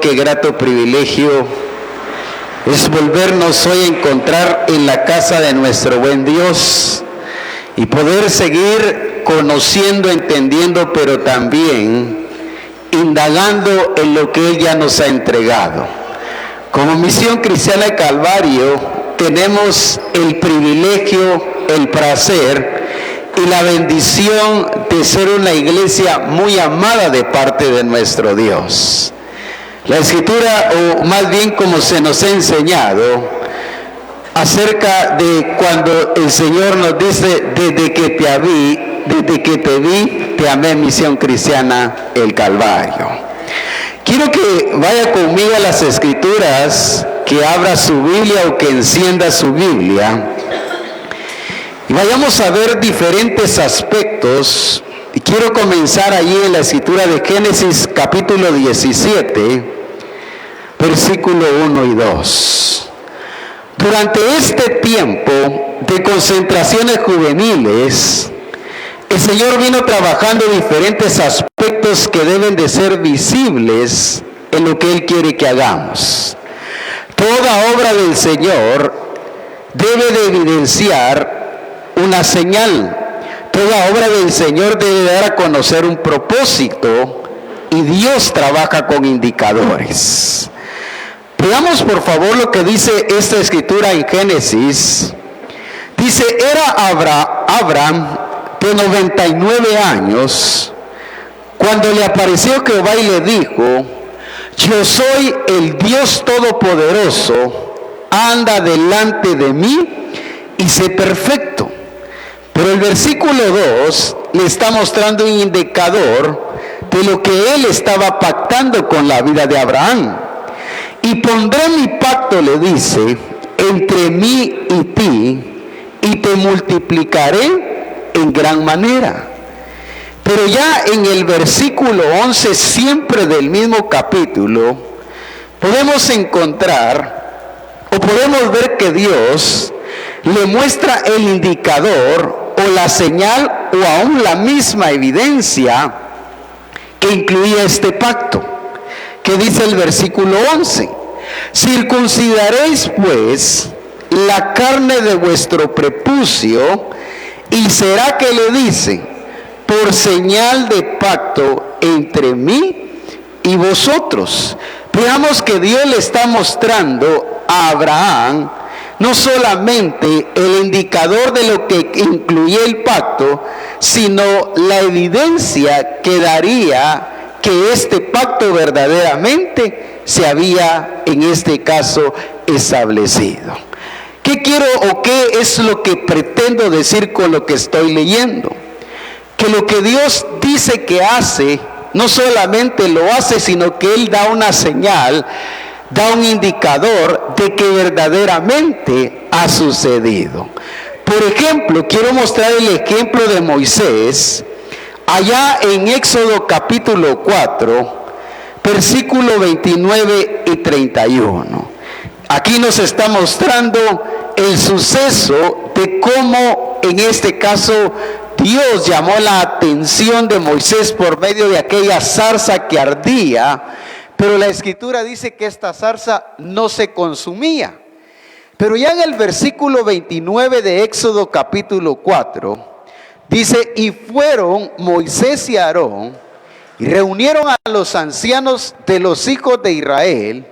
Qué grato privilegio es volvernos hoy a encontrar en la casa de nuestro buen Dios y poder seguir conociendo, entendiendo, pero también indagando en lo que Él ya nos ha entregado. Como Misión Cristiana de Calvario tenemos el privilegio, el placer y la bendición de ser una iglesia muy amada de parte de nuestro Dios. La Escritura, o más bien como se nos ha enseñado, acerca de cuando el Señor nos dice, desde que te vi, te amé, Misión Cristiana, el Calvario. Quiero que vaya conmigo a las Escrituras, que abra su Biblia o que encienda su Biblia, y vayamos a ver diferentes aspectos. Y quiero comenzar allí en la Escritura de Génesis capítulo 17, versículo 1 y 2. Durante este tiempo de concentraciones juveniles, el Señor vino trabajando diferentes aspectos que deben de ser visibles en lo que Él quiere que hagamos. Toda obra del Señor debe de evidenciar una señal. Toda obra del Señor debe dar a conocer un propósito, y Dios trabaja con indicadores. Veamos por favor lo que dice esta escritura en Génesis. Dice, era Abraham de 99 años cuando le apareció Jehová y le dijo: yo soy el Dios Todopoderoso, anda delante de mí y sé perfecto. Pero el versículo 2 le está mostrando un indicador de lo que él estaba pactando con la vida de Abraham. Y pondré mi pacto, le dice, entre mí y ti, y te multiplicaré en gran manera. Pero ya en el versículo 11, siempre del mismo capítulo, podemos encontrar, o podemos ver que Dios le muestra el indicador, o la señal, o aún la misma evidencia que incluía este pacto, que dice el versículo 11: circuncidaréis pues la carne de vuestro prepucio, y será, que le dice, por señal de pacto entre mí y vosotros. Veamos que Dios le está mostrando a Abraham no solamente el indicador de lo que incluía el pacto, sino la evidencia que daría que este pacto verdaderamente se había, en este caso, establecido. ¿Qué quiero o qué es lo que pretendo decir con lo que estoy leyendo? Que lo que Dios dice que hace, no solamente lo hace, sino que Él da una señal, da un indicador de que verdaderamente ha sucedido. Por ejemplo, quiero mostrar el ejemplo de Moisés, allá en Éxodo capítulo 4, versículo 29 y 31. Aquí nos está mostrando el suceso de cómo, en este caso, Dios llamó la atención de Moisés por medio de aquella zarza que ardía, pero la Escritura dice que esta zarza no se consumía. Pero ya en el versículo 29 de Éxodo capítulo 4, dice: y fueron Moisés y Aarón, y reunieron a los ancianos de los hijos de Israel,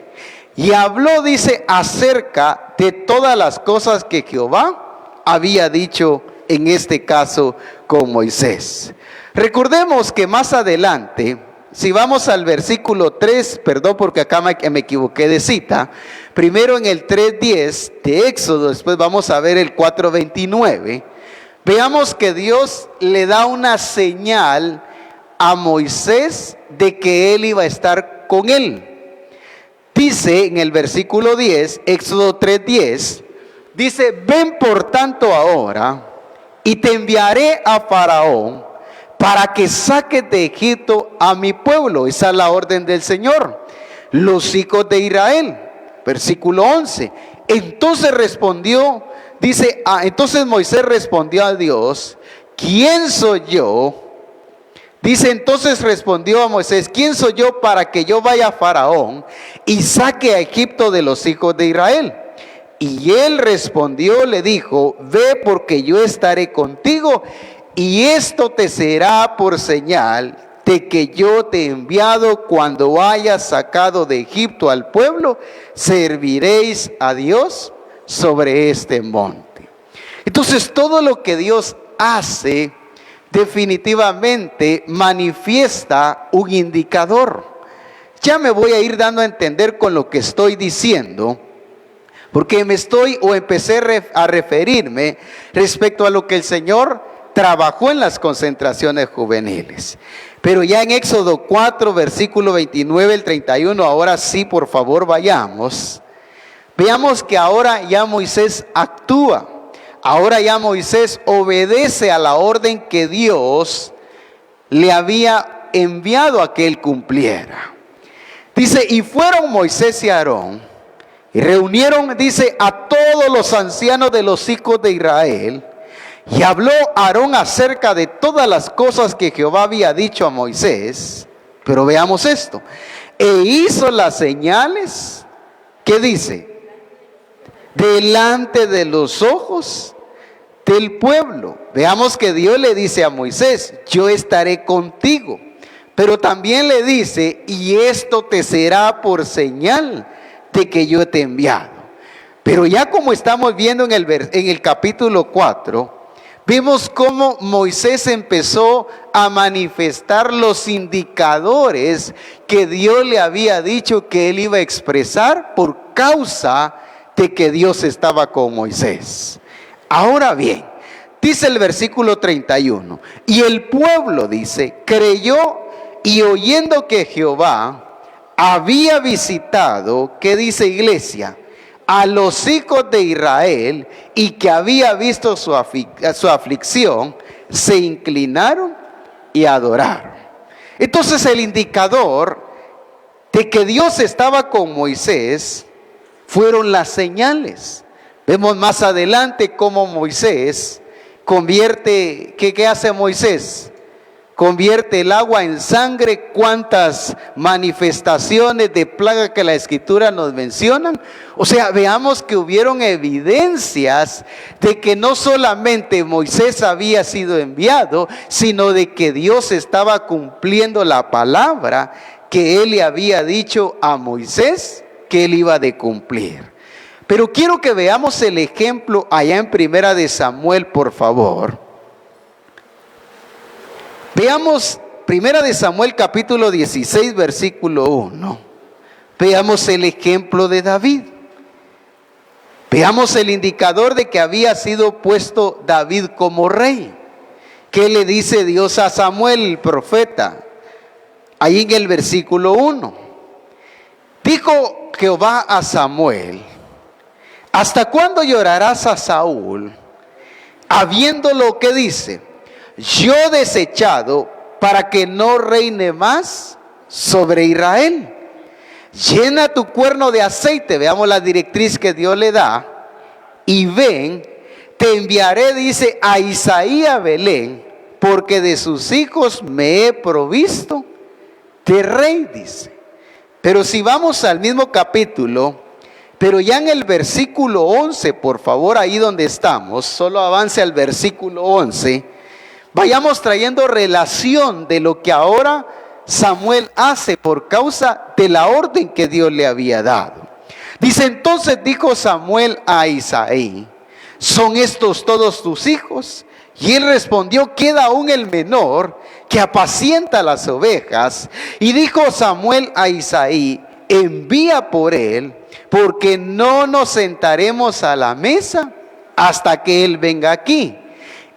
y habló, dice, acerca de todas las cosas que Jehová había dicho, en este caso con Moisés. Recordemos que más adelante, si vamos al versículo 3, perdón porque acá me equivoqué de cita, primero en el 3:10 de Éxodo, después vamos a ver el 4:29, veamos que Dios le da una señal a Moisés de que él iba a estar con él. Dice en el versículo 10, Éxodo 3:10, dice: ven por tanto ahora, y te enviaré a Faraón, para que saques de Egipto a mi pueblo. Esa es la orden del Señor, los hijos de Israel. Versículo 11. Entonces respondió, entonces Moisés respondió a Dios: ¿quién soy yo Dice: entonces respondió a Moisés: ¿quién soy yo para que yo vaya a Faraón y saque a Egipto de los hijos de Israel? Y él respondió, le dijo: ve, porque yo estaré contigo, y esto te será por señal de que yo te he enviado. Cuando hayas sacado de Egipto al pueblo, serviréis a Dios sobre este monte. Entonces, todo lo que Dios hace definitivamente manifiesta un indicador. Ya me voy a ir dando a entender con lo que estoy diciendo, porque empecé a referirme respecto a lo que el Señor trabajó en las concentraciones juveniles. Pero ya en Éxodo 4, versículo 29 al 31, ahora sí, por favor, vayamos. Veamos que ahora ya Moisés actúa. Ahora ya Moisés obedece a la orden que Dios le había enviado a que él cumpliera. Dice: y fueron Moisés y Aarón y reunieron, dice, a todos los ancianos de los hijos de Israel. Y habló Aarón acerca de todas las cosas que Jehová había dicho a Moisés. Pero veamos esto: e hizo las señales, ¿qué dice? Delante de los ojos del pueblo. Veamos que Dios le dice a Moisés: yo estaré contigo. Pero también le dice: y esto te será por señal de que yo te he enviado. Pero ya como estamos viendo en el capítulo 4, vemos cómo Moisés empezó a manifestar los indicadores que Dios le había dicho que él iba a expresar por causa de que Dios estaba con Moisés. Ahora bien, dice el versículo 31, y el pueblo, dice, creyó, y oyendo que Jehová había visitado, ¿qué dice, iglesia? A los hijos de Israel, y que había visto su aflicción, se inclinaron y adoraron. Entonces el indicador de que Dios estaba con Moisés fueron las señales. Vemos más adelante cómo Moisés convierte, ¿qué hace Moisés? Convierte el agua en sangre. Cuántas manifestaciones de plaga que la Escritura nos mencionan. O sea, veamos que hubieron evidencias de que no solamente Moisés había sido enviado, sino de que Dios estaba cumpliendo la palabra que él le había dicho a Moisés que él iba de cumplir. Pero quiero que veamos el ejemplo allá en Primera de Samuel, por favor. Veamos Primera de Samuel capítulo 16, versículo 1. Veamos el ejemplo de David. Veamos el indicador de que había sido puesto David como rey. ¿Qué le dice Dios a Samuel, el profeta? Ahí en el versículo 1. Dijo Jehová a Samuel: ¿hasta cuándo llorarás a Saúl, habiéndolo, que dice, yo desechado, para que no reine más sobre Israel? Llena tu cuerno de aceite. Veamos la directriz que Dios le da. Y ven, te enviaré, dice, a Isaí a Belén, porque de sus hijos me he provisto de rey, dice. Pero si vamos al mismo capítulo, pero ya en el versículo 11, por favor, ahí donde estamos, solo avance al versículo 11, vayamos trayendo relación de lo que ahora Samuel hace por causa de la orden que Dios le había dado. Dice: entonces dijo Samuel a Isaí: ¿son estos todos tus hijos? Y él respondió: queda aún el menor, que apacienta las ovejas. Y dijo Samuel a Isaí: envía por él, porque no nos sentaremos a la mesa hasta que él venga aquí.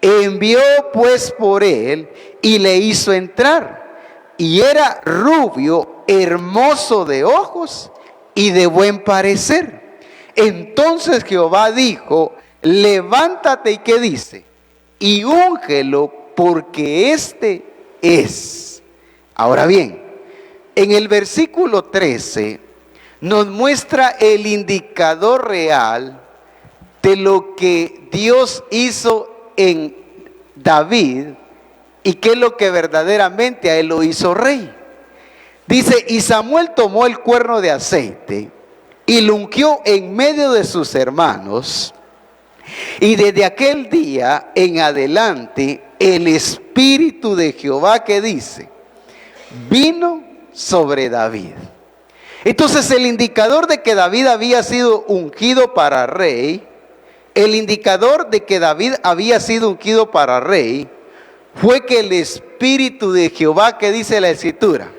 Envió pues por él y le hizo entrar. Y era rubio, hermoso de ojos y de buen parecer. Entonces Jehová dijo: levántate, y ¿qué dice? Y úngelo, porque este es. Ahora bien, en el versículo 13 nos muestra el indicador real de lo que Dios hizo en David ¿Y qué es lo que verdaderamente a él lo hizo rey? Dice, y Samuel tomó el cuerno de aceite y lo ungió en medio de sus hermanos. Y desde aquel día en adelante, el Espíritu de Jehová, que dice, vino sobre David. Entonces el indicador de que David había sido ungido para rey, el indicador de que David había sido ungido para rey, fue que el Espíritu de Jehová, que dice la Escritura,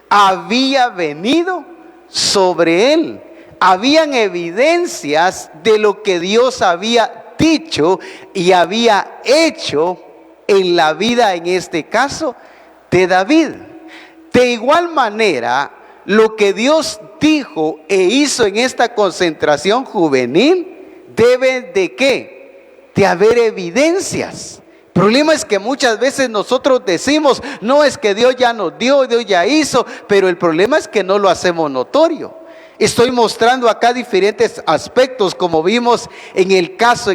había venido sobre él. Habían evidencias de lo que Dios había dicho y había hecho en la vida, en este caso, de David. De igual manera, lo que Dios dijo e hizo en esta concentración juvenil, debe de ¿qué? De haber evidencias. El problema es que muchas veces nosotros decimos, no, es que Dios ya nos dio, Dios ya hizo, pero el problema es que no lo hacemos notorio. Estoy mostrando acá diferentes aspectos, como vimos en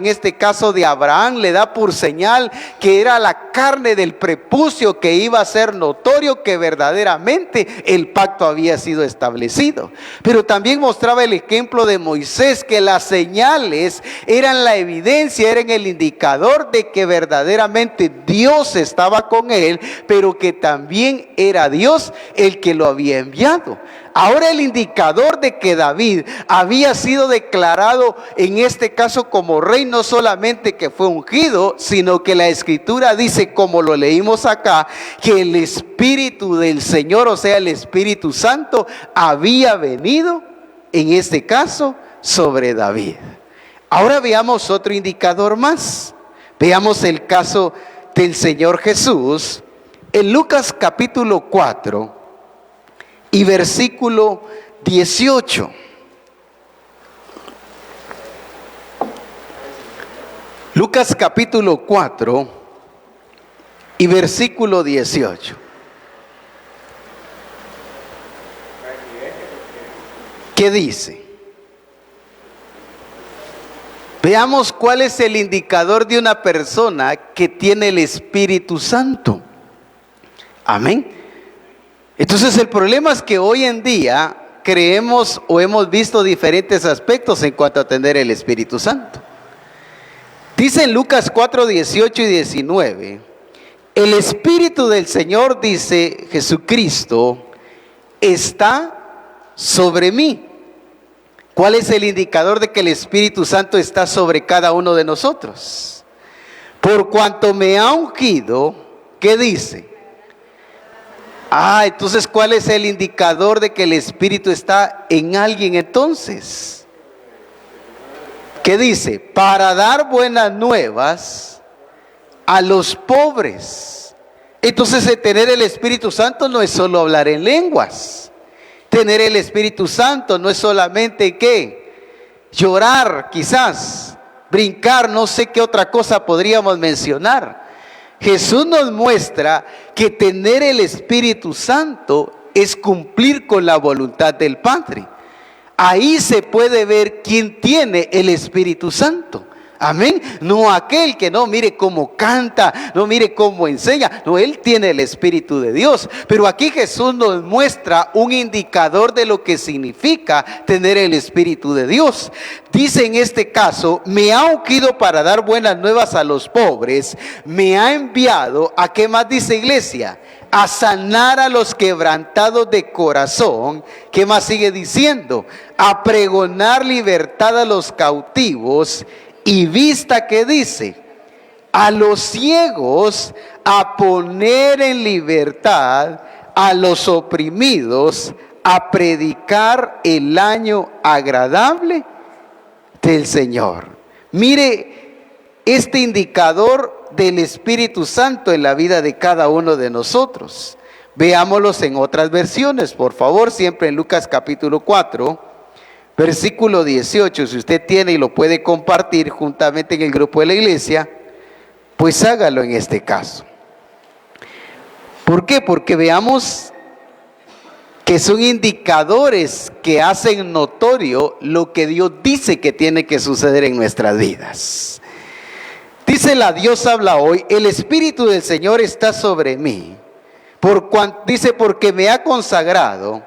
este caso de Abraham, le da por señal que era la carne del prepucio que iba a ser notorio que verdaderamente el pacto había sido establecido. Pero también mostraba el ejemplo de Moisés, que las señales eran la evidencia, eran el indicador de que verdaderamente Dios estaba con él, pero que también era Dios el que lo había enviado. Ahora el indicador de que David había sido declarado en este caso como rey, no solamente que fue ungido, sino que la Escritura dice, como lo leímos acá, que el Espíritu del Señor, o sea el Espíritu Santo, había venido en este caso sobre David. Ahora veamos otro indicador más. Veamos el caso del Señor Jesús en Lucas capítulo 4 y versículo 18. Lucas capítulo 4 y versículo 18. ¿Qué dice? Veamos cuál es el indicador de una persona que tiene el Espíritu Santo. Amén. Entonces el problema es que hoy en día creemos o hemos visto diferentes aspectos en cuanto a tener el Espíritu Santo. Dice en Lucas 4, 18 y 19, el Espíritu del Señor, dice Jesucristo, está sobre mí. ¿Cuál es el indicador de que el Espíritu Santo está sobre cada uno de nosotros? Por cuanto me ha ungido, ¿qué dice? Entonces, ¿cuál es el indicador de que el Espíritu está en alguien entonces? ¿Qué dice? Para dar buenas nuevas a los pobres. Entonces, tener el Espíritu Santo no es solo hablar en lenguas. Tener el Espíritu Santo no es solamente ¿qué? Llorar, quizás, brincar, no sé qué otra cosa podríamos mencionar. Jesús nos muestra que tener el Espíritu Santo es cumplir con la voluntad del Padre. Ahí se puede ver quién tiene el Espíritu Santo. Amén. No aquel que no mire cómo canta, no mire cómo enseña. No, él tiene el Espíritu de Dios. Pero aquí Jesús nos muestra un indicador de lo que significa tener el Espíritu de Dios. Dice en este caso, me ha ungido para dar buenas nuevas a los pobres. Me ha enviado, ¿a qué más dice iglesia? A sanar a los quebrantados de corazón. ¿Qué más sigue diciendo? A pregonar libertad a los cautivos y vista, ¿qué dice? A los ciegos, a poner en libertad a los oprimidos, a predicar el año agradable del Señor. Mire este indicador del Espíritu Santo en la vida de cada uno de nosotros. Veámoslos en otras versiones, por favor, siempre en Lucas capítulo 4. Versículo 18, si usted tiene y lo puede compartir juntamente en el grupo de la iglesia, pues hágalo en este caso. ¿Por qué? Porque veamos que son indicadores que hacen notorio lo que Dios dice que tiene que suceder en nuestras vidas. Dice la Dios habla hoy, el Espíritu del Señor está sobre mí. Dice, porque me ha consagrado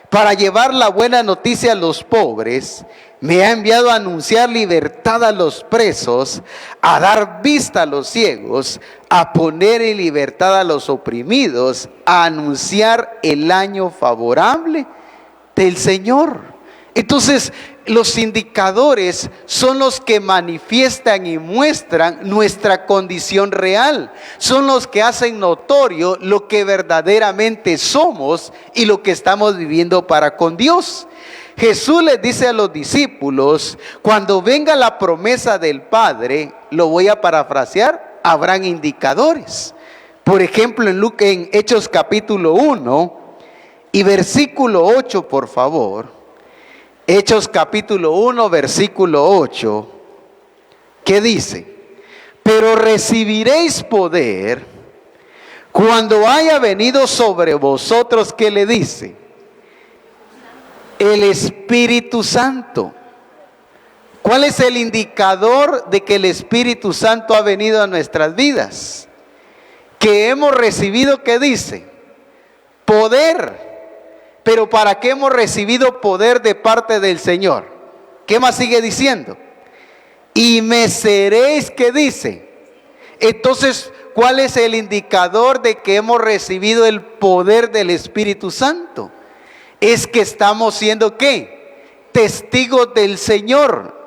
para llevar la buena noticia a los pobres, me ha enviado a anunciar libertad a los presos, a dar vista a los ciegos, a poner en libertad a los oprimidos, a anunciar el año favorable del Señor. Entonces, los indicadores son los que manifiestan y muestran nuestra condición real. Son los que hacen notorio lo que verdaderamente somos y lo que estamos viviendo para con Dios. Jesús les dice a los discípulos, cuando venga la promesa del Padre, lo voy a parafrasear, habrán indicadores. Por ejemplo, en Hechos capítulo 1 y versículo 8, por favor. Hechos capítulo 1, versículo 8, ¿qué dice? Pero recibiréis poder cuando haya venido sobre vosotros, ¿qué le dice? El Espíritu Santo. ¿Cuál es el indicador de que el Espíritu Santo ha venido a nuestras vidas? Que hemos recibido, ¿qué dice? Poder. Pero ¿para qué hemos recibido poder de parte del Señor? ¿Qué más sigue diciendo? Y me seréis, ¿qué dice? Entonces, ¿cuál es el indicador de que hemos recibido el poder del Espíritu Santo? Es que estamos siendo, ¿qué? Testigos del Señor.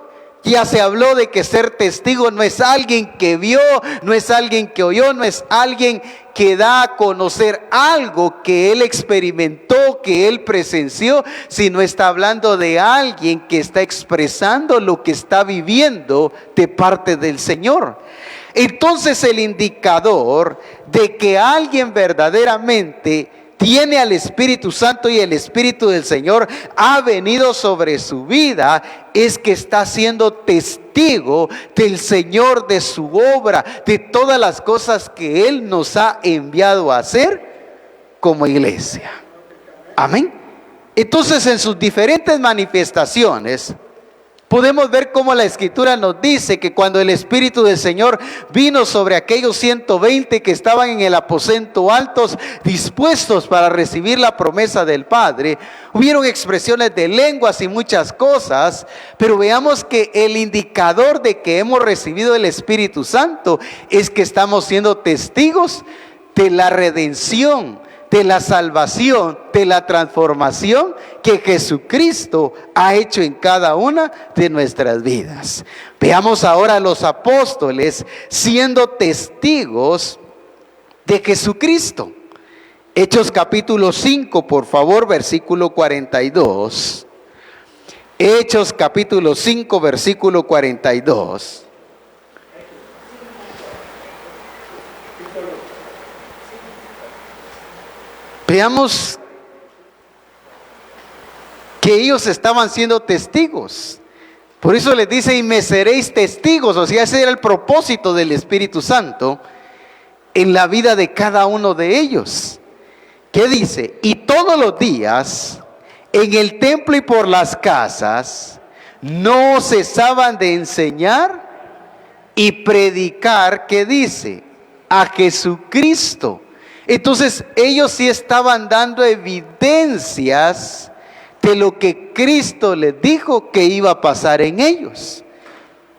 Ya se habló de que ser testigo no es alguien que vio, no es alguien que oyó, no es alguien que da a conocer algo que él experimentó, que él presenció, sino está hablando de alguien que está expresando lo que está viviendo de parte del Señor. Entonces, el indicador de que alguien verdaderamente tiene al Espíritu Santo y el Espíritu del Señor ha venido sobre su vida, es que está siendo testigo del Señor, de su obra, de todas las cosas que Él nos ha enviado a hacer como iglesia. Amén. Entonces, en sus diferentes manifestaciones, podemos ver cómo la Escritura nos dice que cuando el Espíritu del Señor vino sobre aquellos 120 que estaban en el aposento altos, dispuestos para recibir la promesa del Padre, hubieron expresiones de lenguas y muchas cosas, pero veamos que el indicador de que hemos recibido el Espíritu Santo es que estamos siendo testigos de la redención, de la salvación, de la transformación que Jesucristo ha hecho en cada una de nuestras vidas. Veamos ahora a los apóstoles siendo testigos de Jesucristo. Hechos capítulo 5, por favor, versículo 42. Hechos capítulo 5, versículo 42. Veamos que ellos estaban siendo testigos. Por eso les dice, y me seréis testigos. O sea, ese era el propósito del Espíritu Santo en la vida de cada uno de ellos. ¿Qué dice? Y todos los días, en el templo y por las casas, no cesaban de enseñar y predicar, ¿qué dice? A Jesucristo. Entonces ellos sí estaban dando evidencias de lo que Cristo les dijo que iba a pasar en ellos.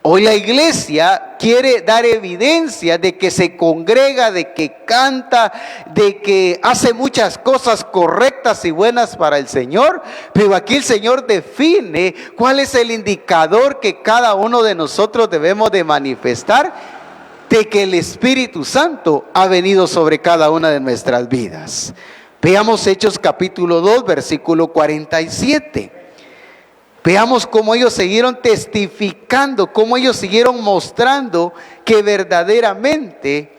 Hoy la iglesia quiere dar evidencia de que se congrega, de que canta, de que hace muchas cosas correctas y buenas para el Señor, pero aquí el Señor define cuál es el indicador que cada uno de nosotros debemos de manifestar de que el Espíritu Santo ha venido sobre cada una de nuestras vidas. Veamos Hechos capítulo 2, versículo 47. Veamos cómo ellos siguieron testificando, cómo ellos siguieron mostrando que verdaderamente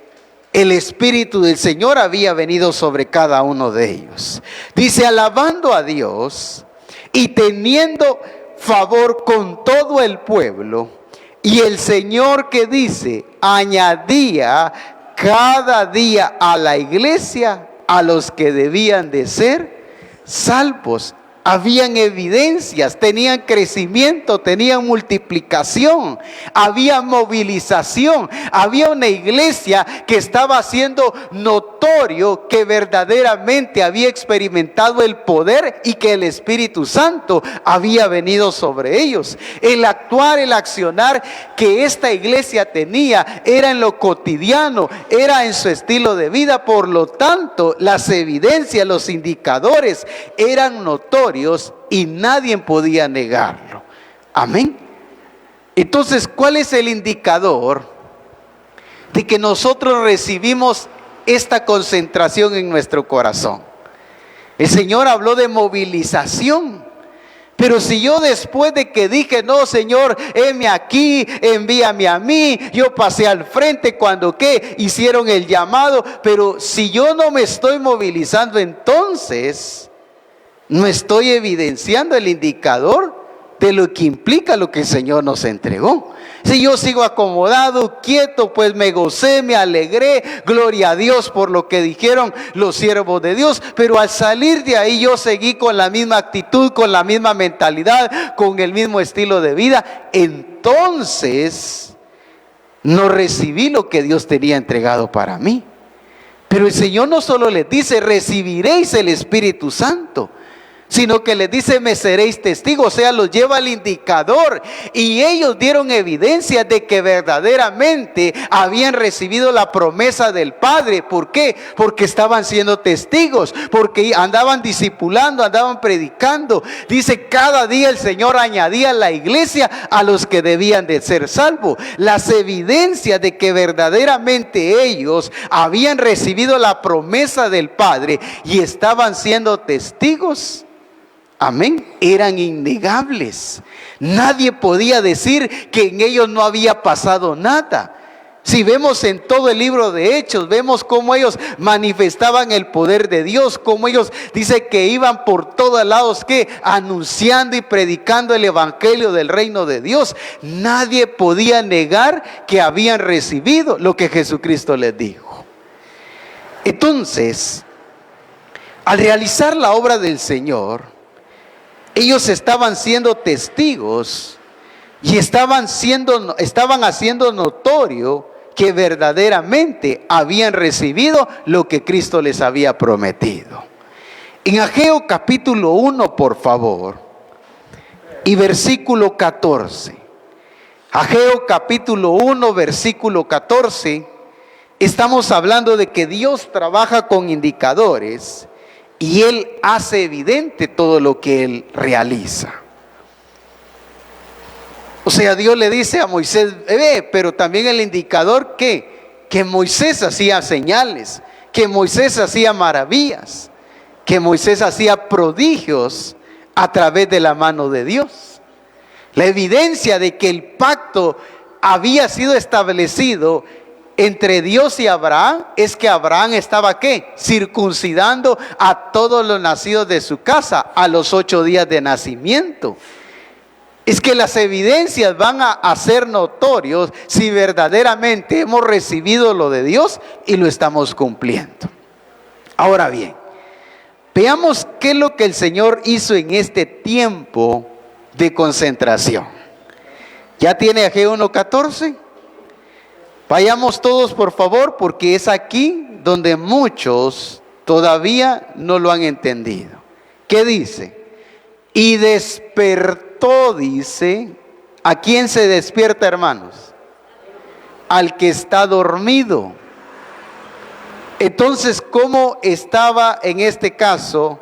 el Espíritu del Señor había venido sobre cada uno de ellos. Dice, alabando a Dios y teniendo favor con todo el pueblo. Y el Señor, que dice, añadía cada día a la iglesia a los que debían de ser salvos. Habían evidencias, tenían crecimiento, tenían multiplicación, había movilización, había una iglesia que estaba haciendo notorio que verdaderamente había experimentado el poder y que el Espíritu Santo había venido sobre ellos. El actuar, el accionar que esta iglesia tenía era en lo cotidiano, era en su estilo de vida. Por lo tanto, las evidencias, los indicadores eran notorios y nadie podía negarlo. Amén. Entonces, ¿cuál es el indicador de que nosotros recibimos esta concentración en nuestro corazón? El Señor habló de movilización. Pero si yo después de que dije, no Señor, heme aquí, envíame a mí, yo pasé al frente cuando hicieron el llamado, pero si yo no me estoy movilizando, entonces no estoy evidenciando el indicador de lo que implica lo que el Señor nos entregó. Si yo sigo acomodado, quieto, pues me gocé, me alegré, gloria a Dios por lo que dijeron los siervos de Dios, pero al salir de ahí yo seguí con la misma actitud, con la misma mentalidad, con el mismo estilo de vida, entonces no recibí lo que Dios tenía entregado para mí. Pero el Señor no solo les dice, recibiréis el Espíritu Santo, sino que les dice, me seréis testigos. O sea, los lleva al indicador. Y ellos dieron evidencia de que verdaderamente habían recibido la promesa del Padre. ¿Por qué? Porque estaban siendo testigos, porque andaban discipulando, andaban predicando. Dice, cada día el Señor añadía a la iglesia a los que debían de ser salvos. Las evidencias de que verdaderamente ellos habían recibido la promesa del Padre y estaban siendo testigos, amén, eran innegables. Nadie podía decir que en ellos no había pasado nada. Si vemos en todo el libro de Hechos, vemos cómo ellos manifestaban el poder de Dios, cómo ellos, dice que iban por todos lados, anunciando y predicando el evangelio del reino de Dios. Nadie podía negar que habían recibido lo que Jesucristo les dijo. Entonces, al realizar la obra del Señor, ellos estaban siendo testigos y estaban haciendo notorio que verdaderamente habían recibido lo que Cristo les había prometido. En Ageo capítulo 1, por favor, y versículo 14. Ageo capítulo 1, versículo 14. Estamos hablando de que Dios trabaja con indicadores y Él hace evidente todo lo que Él realiza. O sea, Dios le dice a Moisés, pero también el indicador que Moisés hacía señales, que Moisés hacía maravillas, que Moisés hacía prodigios a través de la mano de Dios. La evidencia de que el pacto había sido establecido entre Dios y Abraham es que Abraham estaba circuncidando a todos los nacidos de su casa a los 8 días de nacimiento. Es que las evidencias van a hacer notorios si verdaderamente hemos recibido lo de Dios y lo estamos cumpliendo. Ahora bien, veamos qué es lo que el Señor hizo en este tiempo de concentración. ¿Ya tiene Ageo 1:14? Vayamos todos, por favor, porque es aquí donde muchos todavía no lo han entendido. ¿Qué dice? Y despertó, dice. ¿A quién se despierta, hermanos? Al que está dormido. Entonces, ¿cómo estaba en este caso?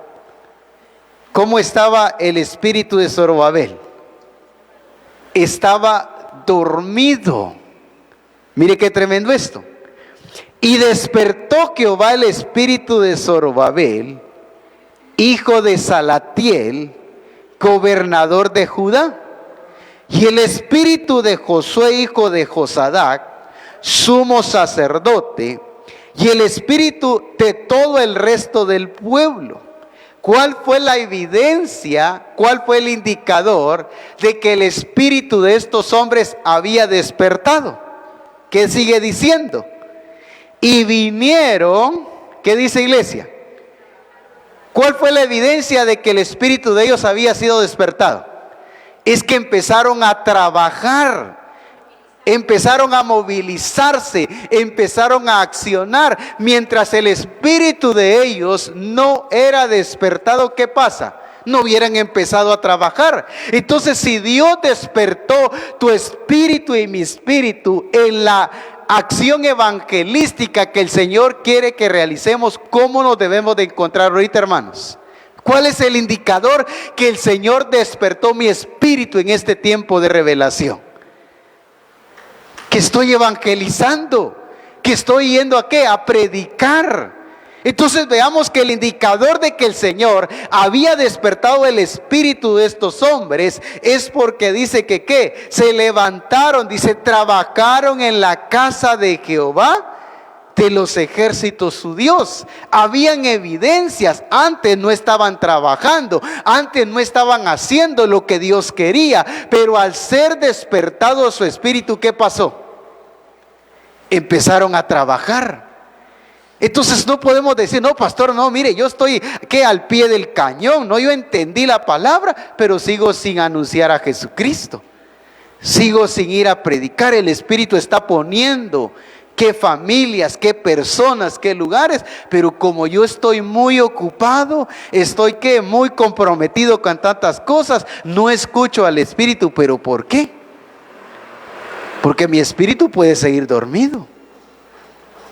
¿Cómo estaba el espíritu de Zorobabel? Estaba dormido. Mire qué tremendo esto. Y despertó Jehová el espíritu de Zorobabel, hijo de Salatiel, gobernador de Judá, y el espíritu de Josué, hijo de Josadac, sumo sacerdote, y el espíritu de todo el resto del pueblo. ¿Cuál fue la evidencia? ¿Cuál fue el indicador de que el espíritu de estos hombres había despertado? ¿Qué sigue diciendo? Y vinieron, ¿qué dice iglesia? ¿Cuál fue la evidencia de que el espíritu de ellos había sido despertado? Es que empezaron a trabajar, empezaron a movilizarse, empezaron a accionar. Mientras el espíritu de ellos no era despertado, ¿qué pasa? No hubieran empezado a trabajar. Entonces, si Dios despertó tu espíritu y mi espíritu en la acción evangelística que el Señor quiere que realicemos, ¿cómo nos debemos de encontrar ahorita, hermanos? ¿Cuál es el indicador que el Señor despertó mi espíritu en este tiempo de revelación? Que estoy evangelizando, que estoy yendo ¿a qué? A predicar. Entonces veamos que el indicador de que el Señor había despertado el espíritu de estos hombres es porque dice que ¿qué? Se levantaron, dice, trabajaron en la casa de Jehová de los ejércitos su Dios. Habían evidencias. Antes no estaban trabajando, antes no estaban haciendo lo que Dios quería, pero al ser despertado su espíritu, ¿qué pasó? Empezaron a trabajar. Entonces no podemos decir, no, pastor, no, mire, yo estoy que al pie del cañón, no, yo entendí la palabra, pero sigo sin anunciar a Jesucristo, sigo sin ir a predicar. El Espíritu está poniendo qué familias, qué personas, qué lugares, pero como yo estoy muy ocupado, estoy muy comprometido con tantas cosas, no escucho al Espíritu. ¿Pero por qué? Porque mi espíritu puede seguir dormido.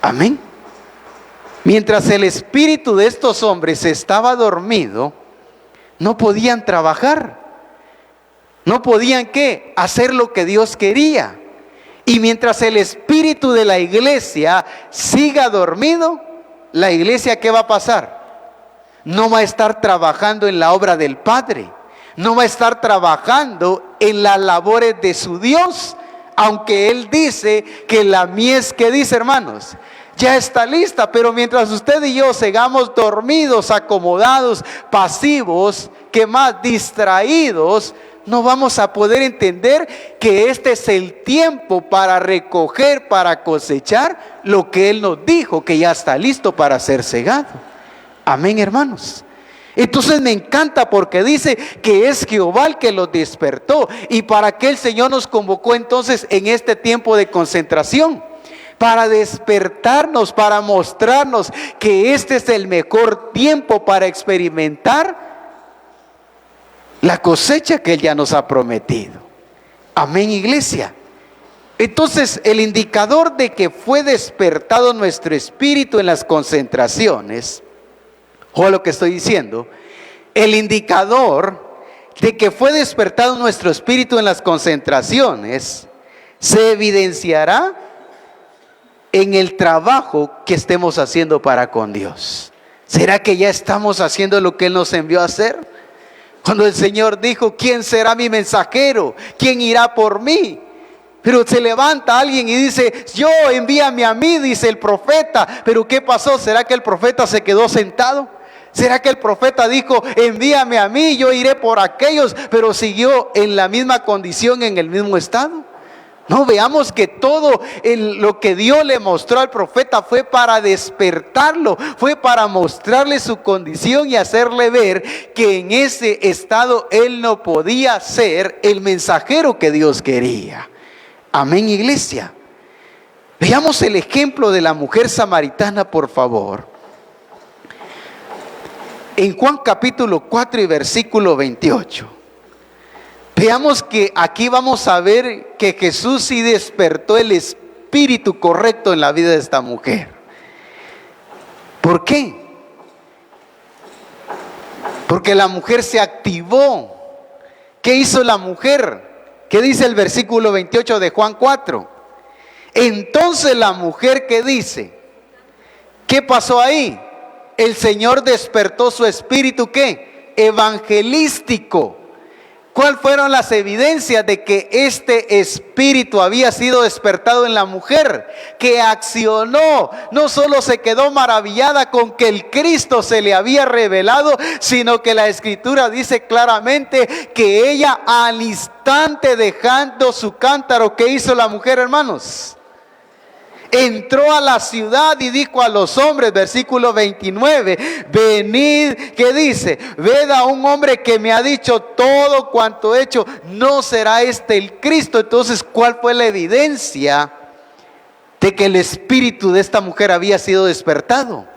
Amén. Mientras el espíritu de estos hombres estaba dormido, no podían trabajar, no podían ¿qué? Hacer lo que Dios quería. Y mientras el espíritu de la iglesia siga dormido, la iglesia ¿qué va a pasar? No va a estar trabajando en la obra del Padre, no va a estar trabajando en las labores de su Dios, aunque Él dice que la mies, ¿qué dice, hermanos? Ya está lista. Pero mientras usted y yo sigamos dormidos, acomodados, pasivos, ¿qué más? Distraídos, no vamos a poder entender que este es el tiempo para recoger, para cosechar lo que Él nos dijo, que ya está listo para ser segado. Amén, hermanos. Entonces me encanta porque dice que es Jehová el que los despertó. ¿Y para qué el Señor nos convocó entonces en este tiempo de concentración? Para despertarnos, para mostrarnos que este es el mejor tiempo para experimentar la cosecha que Él ya nos ha prometido. Amén, iglesia. Entonces, el indicador de que fue despertado nuestro espíritu en las concentraciones, o lo que estoy diciendo, el indicador de que fue despertado nuestro espíritu en las concentraciones se evidenciará en el trabajo que estemos haciendo para con Dios. ¿Será que ya estamos haciendo lo que Él nos envió a hacer? Cuando el Señor dijo, ¿quién será mi mensajero? ¿Quién irá por mí? Pero se levanta alguien y dice, yo, envíame a mí, dice el profeta. Pero ¿qué pasó? ¿Será que el profeta se quedó sentado? ¿Será que el profeta dijo, envíame a mí, yo iré por aquellos? Pero siguió en la misma condición, en el mismo estado. No, veamos que todo lo que Dios le mostró al profeta fue para despertarlo, fue para mostrarle su condición y hacerle ver que en ese estado él no podía ser el mensajero que Dios quería. Amén, iglesia. Veamos el ejemplo de la mujer samaritana, por favor. En Juan capítulo 4 y versículo 28. Veamos que aquí vamos a ver que Jesús sí despertó el espíritu correcto en la vida de esta mujer. ¿Por qué? Porque la mujer se activó. ¿Qué hizo la mujer? ¿Qué dice el versículo 28 de Juan 4? Entonces la mujer, ¿qué dice? ¿Qué pasó ahí? El Señor despertó su espíritu, ¿qué? Evangelístico. ¿Cuáles fueron las evidencias de que este espíritu había sido despertado en la mujer? Que accionó, no solo se quedó maravillada con que el Cristo se le había revelado, sino que la Escritura dice claramente que ella al instante dejando su cántaro, ¿qué hizo la mujer, hermanos? Entró a la ciudad y dijo a los hombres, versículo 29, venid, ¿qué dice? Ved a un hombre que me ha dicho todo cuanto he hecho, ¿no será este el Cristo? Entonces, ¿cuál fue la evidencia de que el espíritu de esta mujer había sido despertado?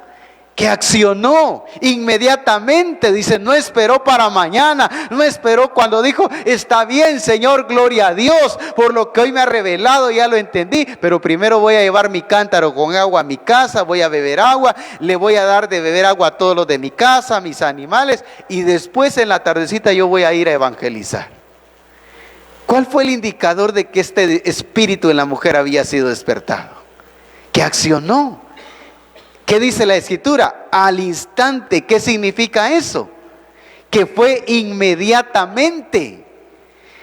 Que accionó inmediatamente, dice, no esperó para mañana, no esperó cuando dijo, está bien Señor, gloria a Dios, por lo que hoy me ha revelado, ya lo entendí, pero primero voy a llevar mi cántaro con agua a mi casa, voy a beber agua, le voy a dar de beber agua a todos los de mi casa, a mis animales, y después en la tardecita yo voy a ir a evangelizar. ¿Cuál fue el indicador de que este espíritu en la mujer había sido despertado? Que accionó. ¿Qué dice la Escritura? Al instante. ¿Qué significa eso? Que fue inmediatamente.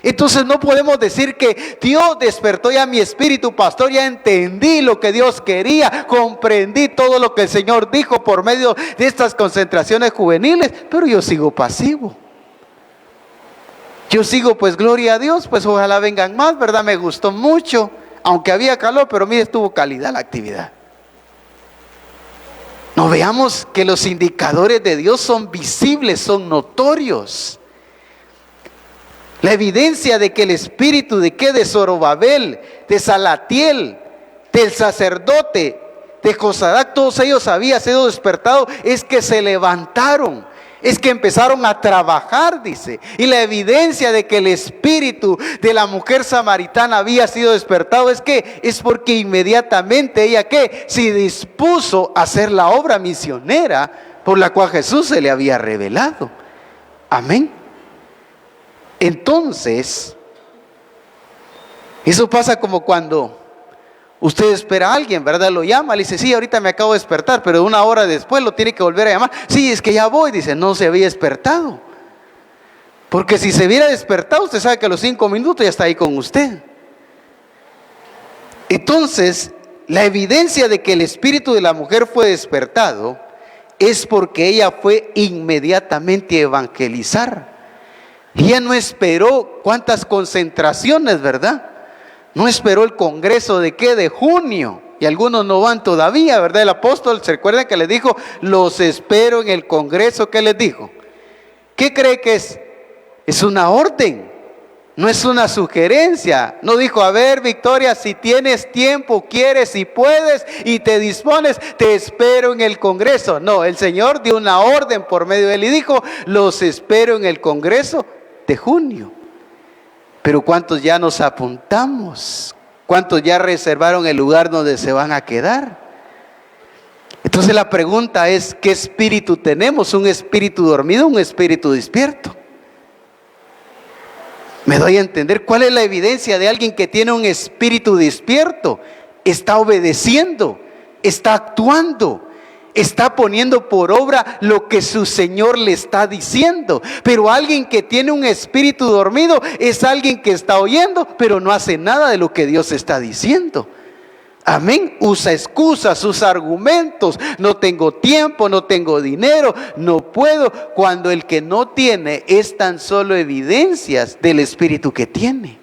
Entonces no podemos decir que Dios despertó ya mi espíritu, pastor, ya entendí lo que Dios quería, comprendí todo lo que el Señor dijo por medio de estas concentraciones juveniles, pero yo sigo pasivo. Yo sigo, pues gloria a Dios, pues ojalá vengan más, ¿verdad? Me gustó mucho, aunque había calor, pero mire, estuvo calidad la actividad. No veamos que los indicadores de Dios son visibles, son notorios. La evidencia de que el espíritu de Zorobabel, de Salatiel, del sacerdote, de Josadac, todos ellos había sido despertados, es que se levantaron. Es que empezaron a trabajar, dice. Y la evidencia de que el espíritu de la mujer samaritana había sido despertado es porque inmediatamente ella se dispuso a hacer la obra misionera por la cual Jesús se le había revelado. Amén. Entonces, eso pasa como cuando usted espera a alguien, ¿verdad? Lo llama, le dice, sí, ahorita me acabo de despertar, pero una hora después lo tiene que volver a llamar. Sí, es que ya voy, dice, no se había despertado. Porque si se hubiera despertado, usted sabe que a los 5 minutos ya está ahí con usted. Entonces, la evidencia de que el espíritu de la mujer fue despertado es porque ella fue inmediatamente a evangelizar. Ella no esperó cuántas concentraciones, ¿verdad? No esperó el congreso de junio, y algunos no van todavía, ¿verdad? El apóstol, ¿se recuerda que les dijo, los espero en el congreso? ¿Qué les dijo? ¿Qué cree que es? Es una orden, no es una sugerencia. No dijo, a ver, Victoria, si tienes tiempo, quieres y puedes y te dispones, te espero en el congreso. No, el Señor dio una orden por medio de él y dijo, los espero en el congreso de junio. Pero ¿cuántos ya nos apuntamos? ¿Cuántos ya reservaron el lugar donde se van a quedar? Entonces la pregunta es, ¿qué espíritu tenemos? ¿Un espíritu dormido o un espíritu despierto? ¿Me doy a entender? ¿Cuál es la evidencia de alguien que tiene un espíritu despierto? Está obedeciendo, está actuando, está poniendo por obra lo que su Señor le está diciendo. Pero alguien que tiene un espíritu dormido es alguien que está oyendo, pero no hace nada de lo que Dios está diciendo. Amén. Usa excusas, usa argumentos. No tengo tiempo, no tengo dinero, no puedo. Cuando el que no tiene es tan solo evidencias del espíritu que tiene.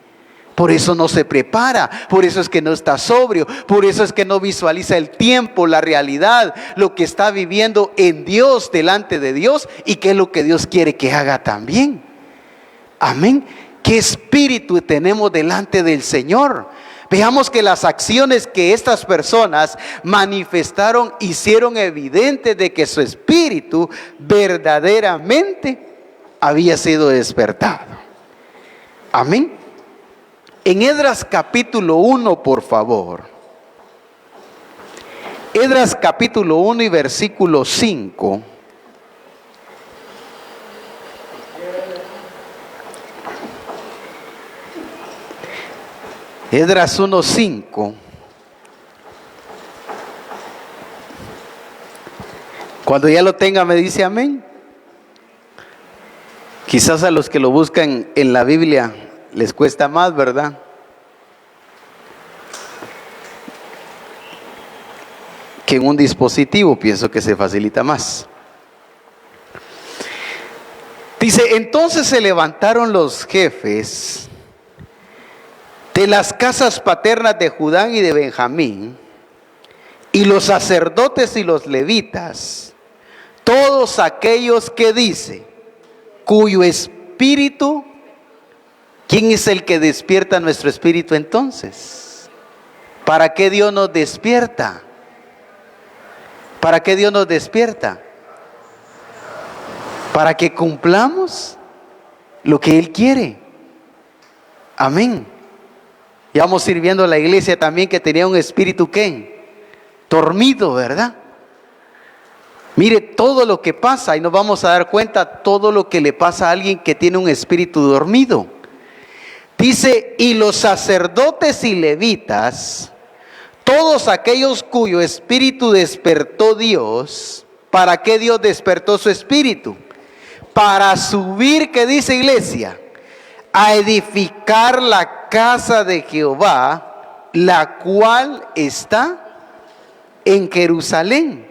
Por eso no se prepara, por eso es que no está sobrio, por eso es que no visualiza el tiempo, la realidad, lo que está viviendo en Dios, delante de Dios, y qué es lo que Dios quiere que haga también. Amén. ¿Qué espíritu tenemos delante del Señor? Veamos que las acciones que estas personas manifestaron hicieron evidente de que su espíritu verdaderamente había sido despertado. Amén. En Esdras capítulo 1, por favor. Esdras capítulo 1 y versículo 5. Esdras 1:5. Cuando ya lo tenga me dice amén. Quizás a los que lo buscan en la Biblia les cuesta más, ¿verdad? Que en un dispositivo, pienso que se facilita más. Dice, entonces se levantaron los jefes de las casas paternas de Judá y de Benjamín, y los sacerdotes y los levitas, todos aquellos que dice, cuyo espíritu, ¿quién es el que despierta nuestro espíritu entonces? ¿Para qué Dios nos despierta? ¿Para qué Dios nos despierta? Para que cumplamos lo que Él quiere. Amén. Y vamos a ir viendo la iglesia también que tenía un espíritu ¿qué? Dormido, ¿verdad? Mire todo lo que pasa y nos vamos a dar cuenta todo lo que le pasa a alguien que tiene un espíritu dormido. Dice, y los sacerdotes y levitas, todos aquellos cuyo espíritu despertó Dios. ¿Para qué Dios despertó su espíritu? Para subir, ¿qué dice iglesia? A edificar la casa de Jehová, la cual está en Jerusalén.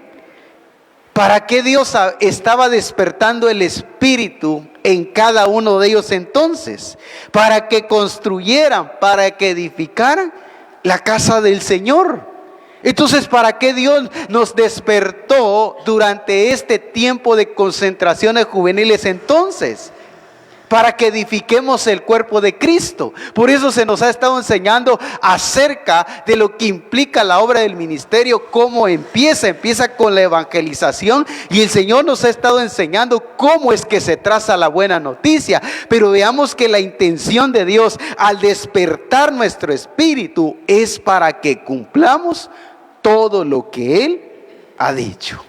¿Para qué Dios estaba despertando el espíritu en cada uno de ellos entonces? Para que construyeran, para que edificaran la casa del Señor. Entonces, ¿para qué Dios nos despertó durante este tiempo de concentraciones juveniles entonces? Para que edifiquemos el cuerpo de Cristo. Por eso se nos ha estado enseñando acerca de lo que implica la obra del ministerio, cómo empieza con la evangelización, y el Señor nos ha estado enseñando cómo es que se traza la buena noticia. Pero veamos que la intención de Dios al despertar nuestro espíritu es para que cumplamos todo lo que Él ha dicho.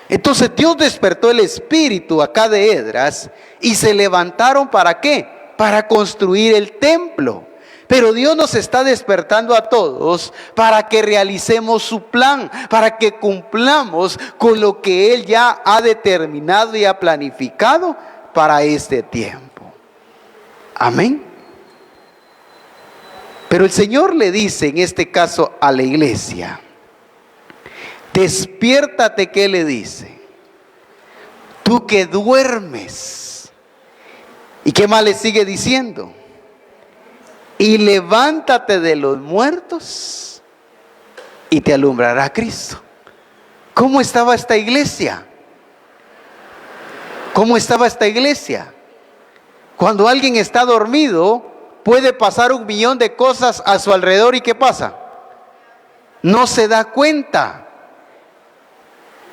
Entonces Dios despertó el espíritu acá de Esdras y se levantaron ¿para qué? Para construir el templo. Pero Dios nos está despertando a todos para que realicemos su plan, para que cumplamos con lo que Él ya ha determinado y ha planificado para este tiempo. Amén. Pero el Señor le dice en este caso a la iglesia, despiértate, ¿qué le dice? Tú que duermes. ¿Y qué más le sigue diciendo? Y levántate de los muertos y te alumbrará Cristo. ¿Cómo estaba esta iglesia? ¿Cómo estaba esta iglesia? Cuando alguien está dormido, puede pasar 1,000,000 de cosas a su alrededor, ¿y qué pasa? No se da cuenta.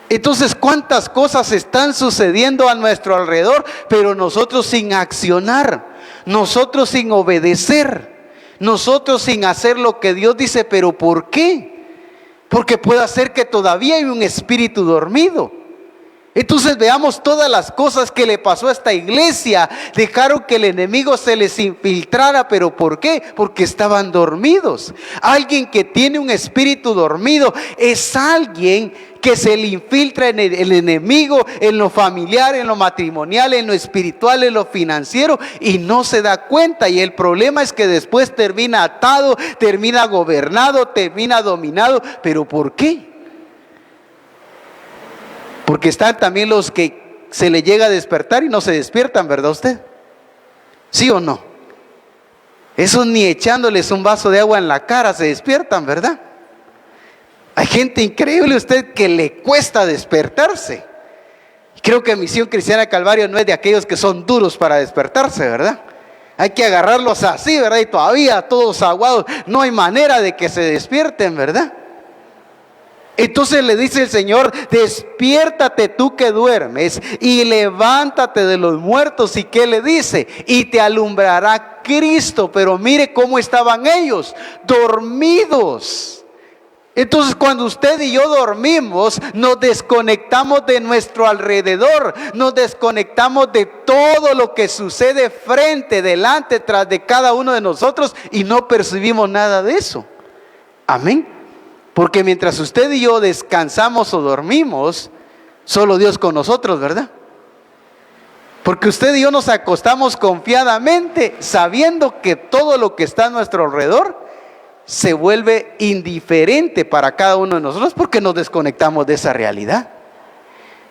Entonces, ¿cuántas cosas están sucediendo a nuestro alrededor? Pero nosotros sin accionar, nosotros sin obedecer, nosotros sin hacer lo que Dios dice. ¿Pero por qué? Porque puede ser que todavía hay un espíritu dormido. Entonces veamos todas las cosas que le pasó a esta iglesia. Dejaron que el enemigo se les infiltrara. ¿Pero por qué? Porque estaban dormidos. Alguien que tiene un espíritu dormido es alguien que se le infiltra en el enemigo, en lo familiar, en lo matrimonial, en lo espiritual, en lo financiero, y no se da cuenta. Y el problema es que después termina atado, termina gobernado, termina dominado. ¿Pero por qué? Porque están también los que se le llega a despertar y no se despiertan, ¿verdad usted? ¿Sí o no? Esos ni echándoles un vaso de agua en la cara se despiertan, ¿verdad? Hay gente increíble usted que le cuesta despertarse. Creo que Misión Cristiana Calvario no es de aquellos que son duros para despertarse, ¿verdad? Hay que agarrarlos así, ¿verdad? Y todavía todos aguados, no hay manera de que se despierten, ¿verdad? Entonces le dice el Señor, despiértate tú que duermes y levántate de los muertos. ¿Y qué le dice? Y te alumbrará Cristo. Pero mire cómo estaban ellos, dormidos. Entonces cuando usted y yo dormimos, nos desconectamos de nuestro alrededor, nos desconectamos de todo lo que sucede frente, delante, tras de cada uno de nosotros, y no percibimos nada de eso. Amén. Porque mientras usted y yo descansamos o dormimos, solo Dios con nosotros, ¿verdad? Porque usted y yo nos acostamos confiadamente, sabiendo que todo lo que está a nuestro alrededor se vuelve indiferente para cada uno de nosotros, porque nos desconectamos de esa realidad.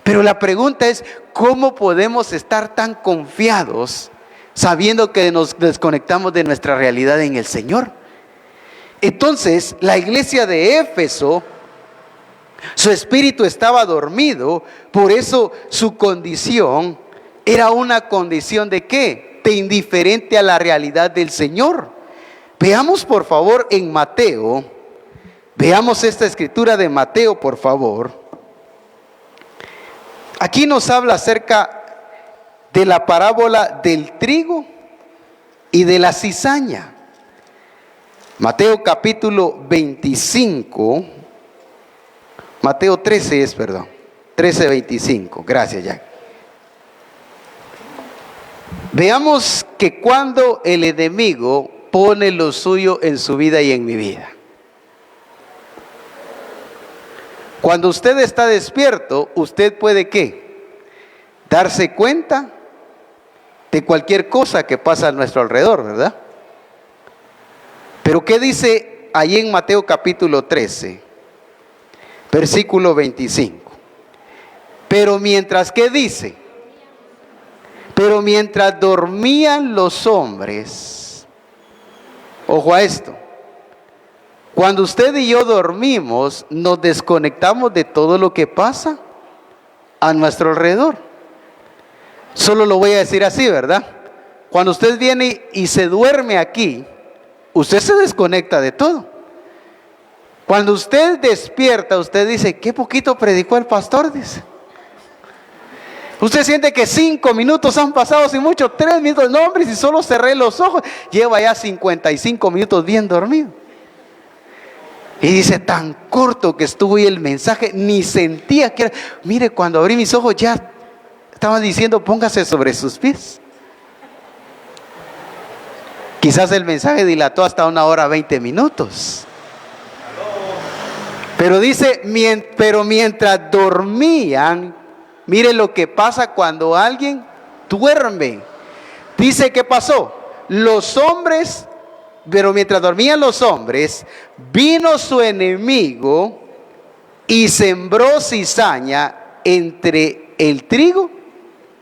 Pero la pregunta es, ¿cómo podemos estar tan confiados sabiendo que nos desconectamos de nuestra realidad en el Señor? Entonces, la iglesia de Éfeso Su espíritu estaba dormido, por eso su condición era una condición ¿de qué? De indiferente a la realidad del Señor. Veamos por favor en Mateo, veamos esta escritura de Mateo por favor. Aquí nos habla acerca de la parábola del trigo y de la cizaña. Mateo capítulo 25, Mateo 13 es, perdón, 13:25, gracias Jack. Veamos que cuando el enemigo pone lo suyo en su vida y en mi vida. Cuando usted está despierto, usted puede ¿qué? Darse cuenta de cualquier cosa que pasa a nuestro alrededor, ¿verdad? Pero ¿qué dice allí en Mateo capítulo 13, versículo 25? Pero mientras, ¿qué dice? Pero mientras dormían los hombres, ojo a esto, cuando usted y yo dormimos, nos desconectamos de todo lo que pasa a nuestro alrededor. Solo lo voy a decir así, ¿verdad? Cuando usted viene y se duerme aquí, usted se desconecta de todo. Cuando usted despierta, usted dice, qué poquito predicó el pastor, dice. Usted siente que 5 minutos han pasado, sin mucho, 3 minutos, no hombre, si solo cerré los ojos, lleva ya 55 minutos bien dormido. Y dice, tan corto que estuvo ahí el mensaje, ni sentía que era. Mire, cuando abrí mis ojos ya estaba diciendo, póngase sobre sus pies. Quizás el mensaje dilató hasta 1 hora 20 minutos. Pero dice, pero mientras dormían, mire lo que pasa cuando alguien duerme. Dice, ¿qué pasó? Los hombres, pero mientras dormían los hombres, vino su enemigo y sembró cizaña entre el trigo.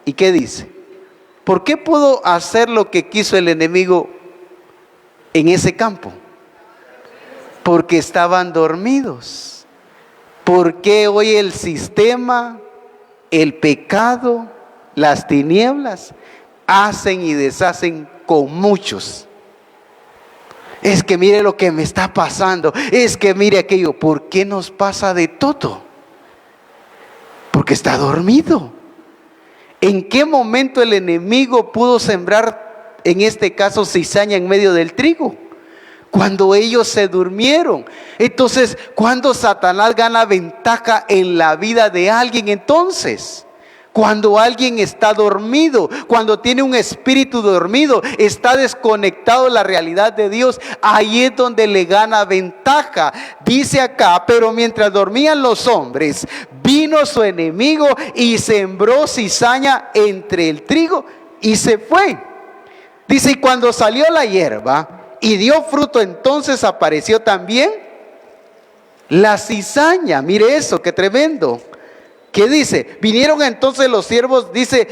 ¿Y qué dice? ¿Por qué pudo hacer lo que quiso el enemigo en ese campo? Porque estaban dormidos. Porque hoy el sistema, el pecado, las tinieblas hacen y deshacen con muchos. Es que mire lo que me está pasando, es que mire aquello. ¿Por qué nos pasa de todo? Porque está dormido. ¿En qué momento el enemigo pudo sembrar, en este caso, cizaña en medio del trigo? Cuando ellos se durmieron. Entonces, ¿cuándo Satanás gana ventaja en la vida de alguien entonces? Cuando alguien está dormido, cuando tiene un espíritu dormido, está desconectado de la realidad de Dios, ahí es donde le gana ventaja. Dice acá, pero mientras dormían los hombres, vino su enemigo y sembró cizaña entre el trigo y se fue. Dice, y cuando salió la hierba y dio fruto, entonces apareció también la cizaña. Mire eso, qué tremendo. ¿Qué dice? Vinieron entonces los siervos, dice,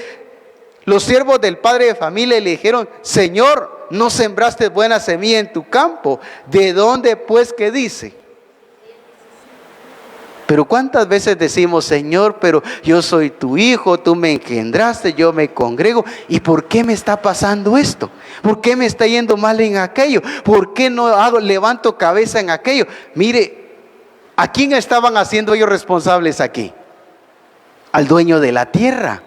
los siervos del padre de familia y le dijeron, Señor, no sembraste buena semilla en tu campo. ¿De dónde pues? ¿Qué dice? Pero ¿cuántas veces decimos, Señor, pero yo soy tu hijo, tú me engendraste, yo me congrego, ¿y por qué me está pasando esto? ¿Por qué me está yendo mal en aquello? ¿Por qué no levanto cabeza en aquello? Mire, ¿a quién estaban haciendo ellos responsables aquí? Al dueño de la tierra.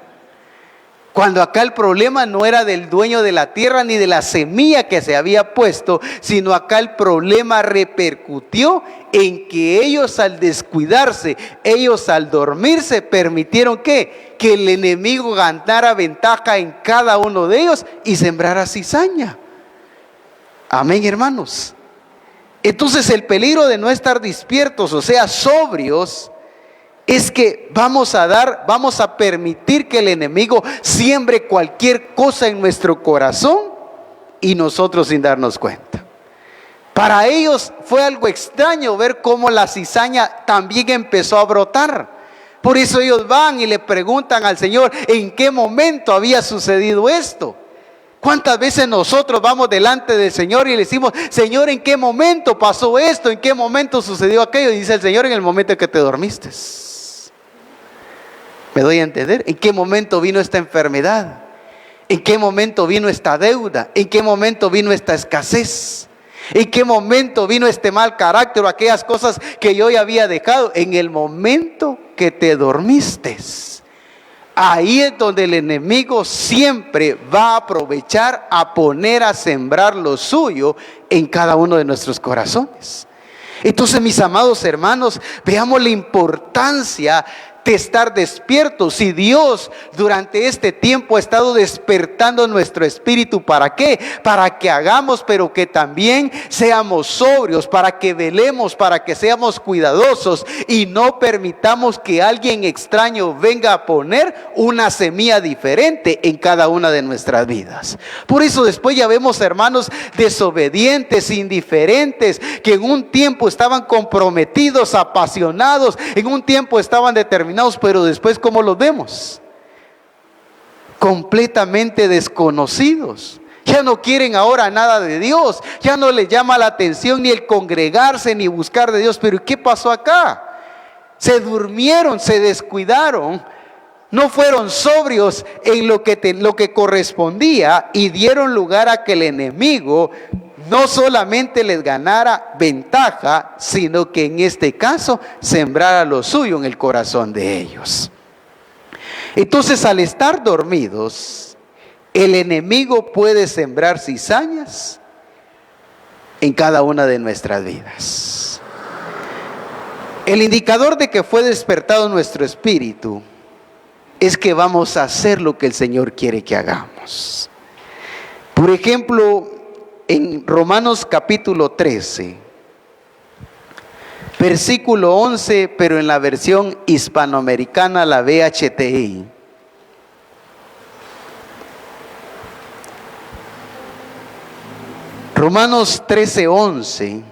Cuando acá el problema no era del dueño de la tierra ni de la semilla que se había puesto, sino acá el problema repercutió en que ellos al descuidarse, ellos al dormirse, permitieron que el enemigo ganara ventaja en cada uno de ellos y sembrara cizaña. Amén, hermanos. Entonces el peligro de no estar despiertos, o sea, sobrios, es que vamos a permitir que el enemigo siembre cualquier cosa en nuestro corazón y nosotros sin darnos cuenta. Para ellos fue algo extraño ver cómo la cizaña también empezó a brotar. Por eso ellos van y le preguntan al Señor en qué momento había sucedido esto. ¿Cuántas veces nosotros vamos delante del Señor y le decimos, Señor, ¿en qué momento pasó esto? ¿En qué momento sucedió aquello? Y dice el Señor, en el momento en que te dormiste. ¿Me doy a entender? ¿En qué momento vino esta enfermedad? ¿En qué momento vino esta deuda? ¿En qué momento vino esta escasez? ¿En qué momento vino este mal carácter o aquellas cosas que yo ya había dejado? En el momento que te dormiste. Ahí es donde el enemigo siempre va a aprovechar a poner a sembrar lo suyo en cada uno de nuestros corazones. Entonces, mis amados hermanos, veamos la importancia de estar despiertos. Si Dios durante este tiempo ha estado despertando nuestro espíritu, ¿para qué? Para que hagamos, pero que también seamos sobrios, para que velemos, para que seamos cuidadosos y no permitamos que alguien extraño venga a poner una semilla diferente en cada una de nuestras vidas. Por eso después ya vemos hermanos desobedientes, indiferentes, que en un tiempo estaban comprometidos, apasionados, en un tiempo estaban determinados, pero después, ¿cómo los vemos? Completamente desconocidos. Ya no quieren ahora nada de Dios, ya no les llama la atención ni el congregarse ni buscar de Dios. Pero ¿qué pasó acá? Se durmieron, se descuidaron, no fueron sobrios en lo que correspondía y dieron lugar a que el enemigo no solamente les ganara ventaja, sino que en este caso sembrara lo suyo en el corazón de ellos. Entonces, al estar dormidos, el enemigo puede sembrar cizañas en cada una de nuestras vidas. El indicador de que fue despertado nuestro espíritu es que vamos a hacer lo que el Señor quiere que hagamos. Por ejemplo, en Romanos capítulo 13, versículo 11, pero en la versión hispanoamericana, la VHTI. Romanos 13, 11.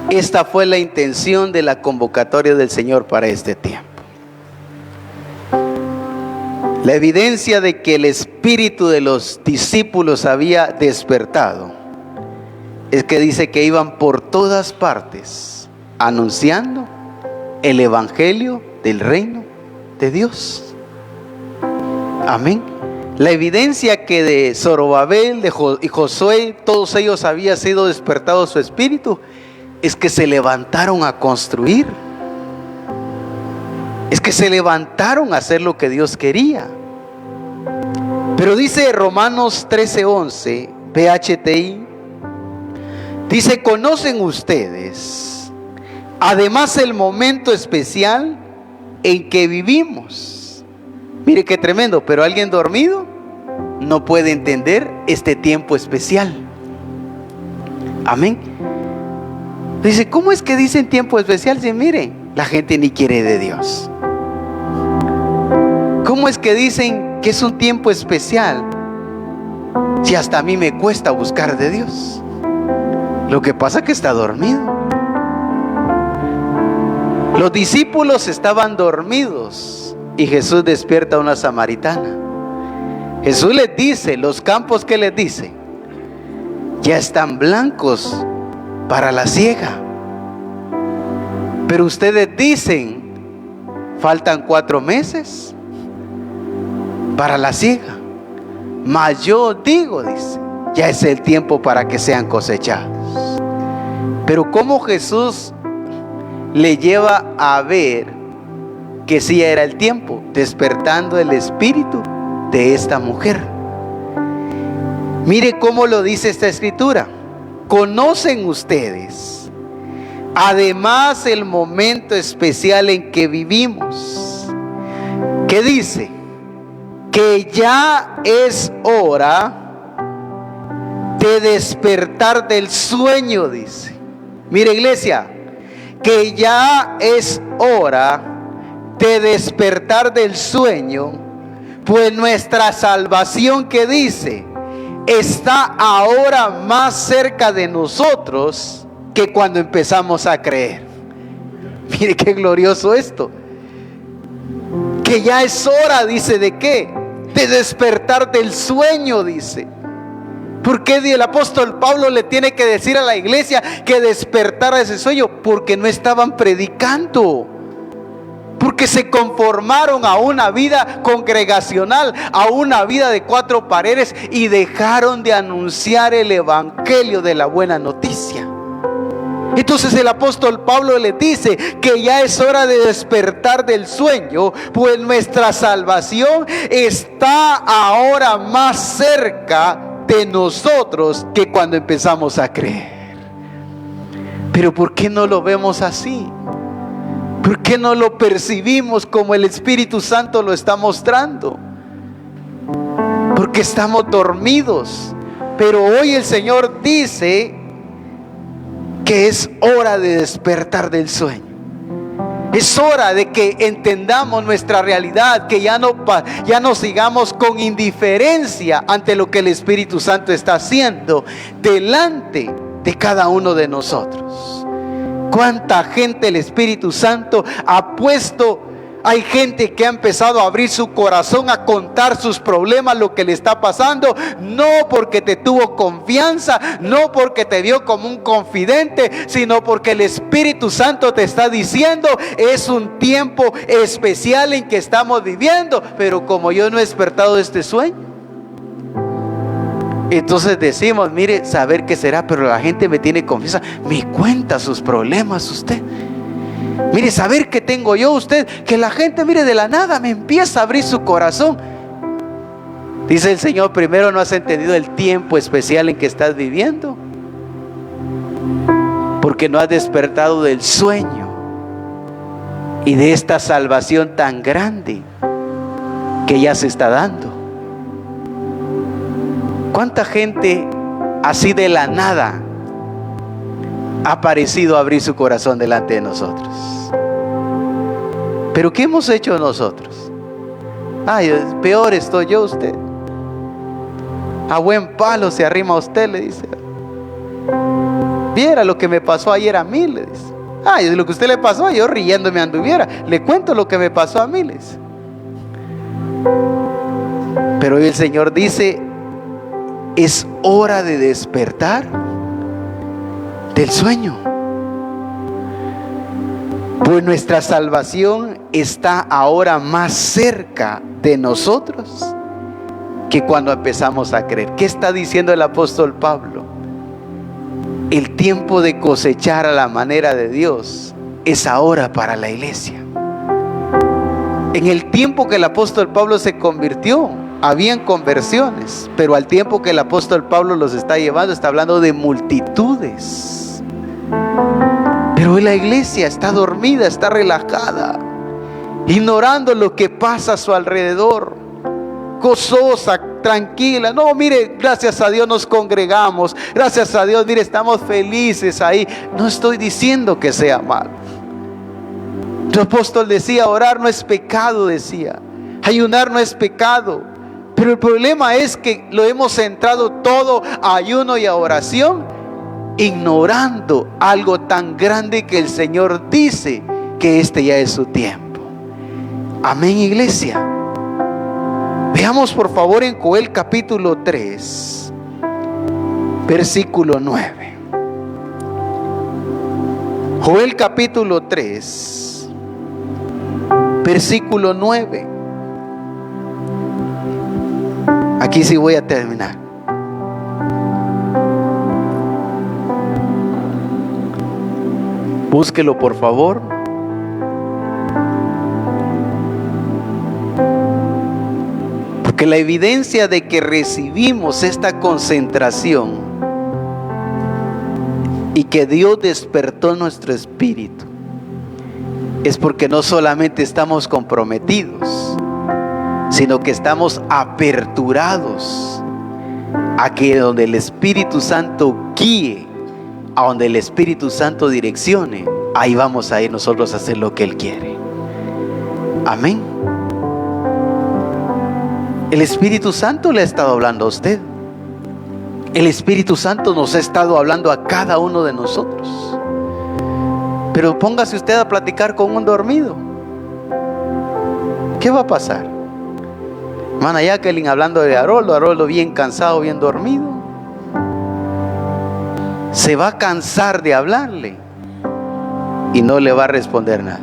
Esta fue la intención de la convocatoria del Señor para este tiempo. La evidencia de que el espíritu de los discípulos había despertado es que dice que iban por todas partes anunciando el evangelio del reino de Dios. Amén. La evidencia que de Zorobabel, y Josué, todos ellos había sido despertado su espíritu, es que se levantaron a construir. Es que se levantaron a hacer lo que Dios quería. Pero dice Romanos 13:11, VHTI, dice: ¿conocen ustedes además el momento especial en que vivimos? Mire qué tremendo, pero alguien dormido no puede entender este tiempo especial. Amén. Dice, ¿cómo es que dicen tiempo especial? Si mire, la gente ni quiere de Dios. ¿Cómo es que dicen que es un tiempo especial si hasta a mí me cuesta buscar de Dios? Lo que pasa es que está dormido. Los discípulos estaban dormidos y Jesús despierta a una samaritana. Jesús les dice, los campos que les dice, ya están blancos para la siega. Pero ustedes dicen, faltan 4 meses para la siega. Mas yo digo, dice, ya es el tiempo para que sean cosechados. Pero ¿cómo Jesús le lleva a ver que sí era el tiempo? Despertando el espíritu de esta mujer. Mire cómo lo dice esta escritura. ¿Conocen ustedes además el momento especial en que vivimos? ¿Qué dice? Que ya es hora de despertar del sueño, dice. Mire, iglesia, que ya es hora de despertar del sueño, pues nuestra salvación, que dice, está ahora más cerca de nosotros que cuando empezamos a creer. Mire qué glorioso esto. Que ya es hora, dice, ¿de qué? De despertar del sueño, dice. ¿Por qué el apóstol Pablo le tiene que decir a la iglesia que despertara ese sueño? Porque no estaban predicando. Porque se conformaron a una vida congregacional, a una vida de 4 paredes, y dejaron de anunciar el evangelio de la buena noticia. Entonces el apóstol Pablo le dice que ya es hora de despertar del sueño, pues nuestra salvación está ahora más cerca de nosotros que cuando empezamos a creer. Pero ¿por qué no lo vemos así? ¿Por qué no lo percibimos como el Espíritu Santo lo está mostrando? Porque estamos dormidos. Pero hoy el Señor dice que es hora de despertar del sueño. Es hora de que entendamos nuestra realidad, que ya no sigamos con indiferencia ante lo que el Espíritu Santo está haciendo delante de cada uno de nosotros. ¿Cuánta gente el Espíritu Santo ha puesto? Hay gente que ha empezado a abrir su corazón, a contar sus problemas, lo que le está pasando, no porque te tuvo confianza, no porque te vio como un confidente, sino porque el Espíritu Santo te está diciendo: es un tiempo especial en que estamos viviendo, pero como yo no he despertado de este sueño. Entonces decimos: mire, saber qué será, pero la gente me tiene confianza, me cuenta sus problemas usted. Mire, saber que tengo yo usted, que la gente, mire, de la nada me empieza a abrir su corazón. Dice el Señor: primero no has entendido el tiempo especial en que estás viviendo, porque no has despertado del sueño y de esta salvación tan grande que ya se está dando. ¿Cuánta gente así de la nada ha parecido abrir su corazón delante de nosotros? Pero ¿qué hemos hecho nosotros? Ay, peor estoy yo, usted. A buen palo se arrima a usted, le dice. Viera lo que me pasó ayer a mí, le dice. Ay, lo que a usted le pasó, yo riéndome anduviera. Le cuento lo que me pasó a mí, le dice. Pero hoy el Señor dice: es hora de despertar del sueño, pues nuestra salvación está ahora más cerca de nosotros que cuando empezamos a creer. ¿Qué está diciendo el apóstol Pablo? El tiempo de cosechar a la manera de Dios es ahora para la iglesia. En el tiempo que el apóstol Pablo se convirtió, habían conversiones, pero al tiempo que el apóstol Pablo los está llevando, está hablando de multitudes. Pero hoy la iglesia está dormida, está relajada, ignorando lo que pasa a su alrededor, gozosa, tranquila. No, mire, gracias a Dios nos congregamos, gracias a Dios, mire, estamos felices ahí. No estoy diciendo que sea mal. El apóstol decía: orar no es pecado, decía. Ayunar no es pecado. Pero el problema es que lo hemos centrado todo a ayuno y a oración, ignorando algo tan grande que el Señor dice que este ya es su tiempo. Amén, iglesia. Veamos por favor en Joel capítulo 3, versículo 9. Joel capítulo 3, versículo 9. Aquí sí voy a terminar. Búsquelo por favor. Porque la evidencia de que recibimos esta concentración y que Dios despertó nuestro espíritu es porque no solamente estamos comprometidos, sino que estamos aperturados a que donde el Espíritu Santo guíe, a donde el Espíritu Santo direccione, ahí vamos a ir nosotros a hacer lo que Él quiere. Amén. El Espíritu Santo le ha estado hablando a usted. El Espíritu Santo nos ha estado hablando a cada uno de nosotros. Pero póngase usted a platicar con un dormido. ¿Qué va a pasar? Hermana Jacqueline hablando de Haroldo bien cansado, bien dormido. Se va a cansar de hablarle y no le va a responder nada.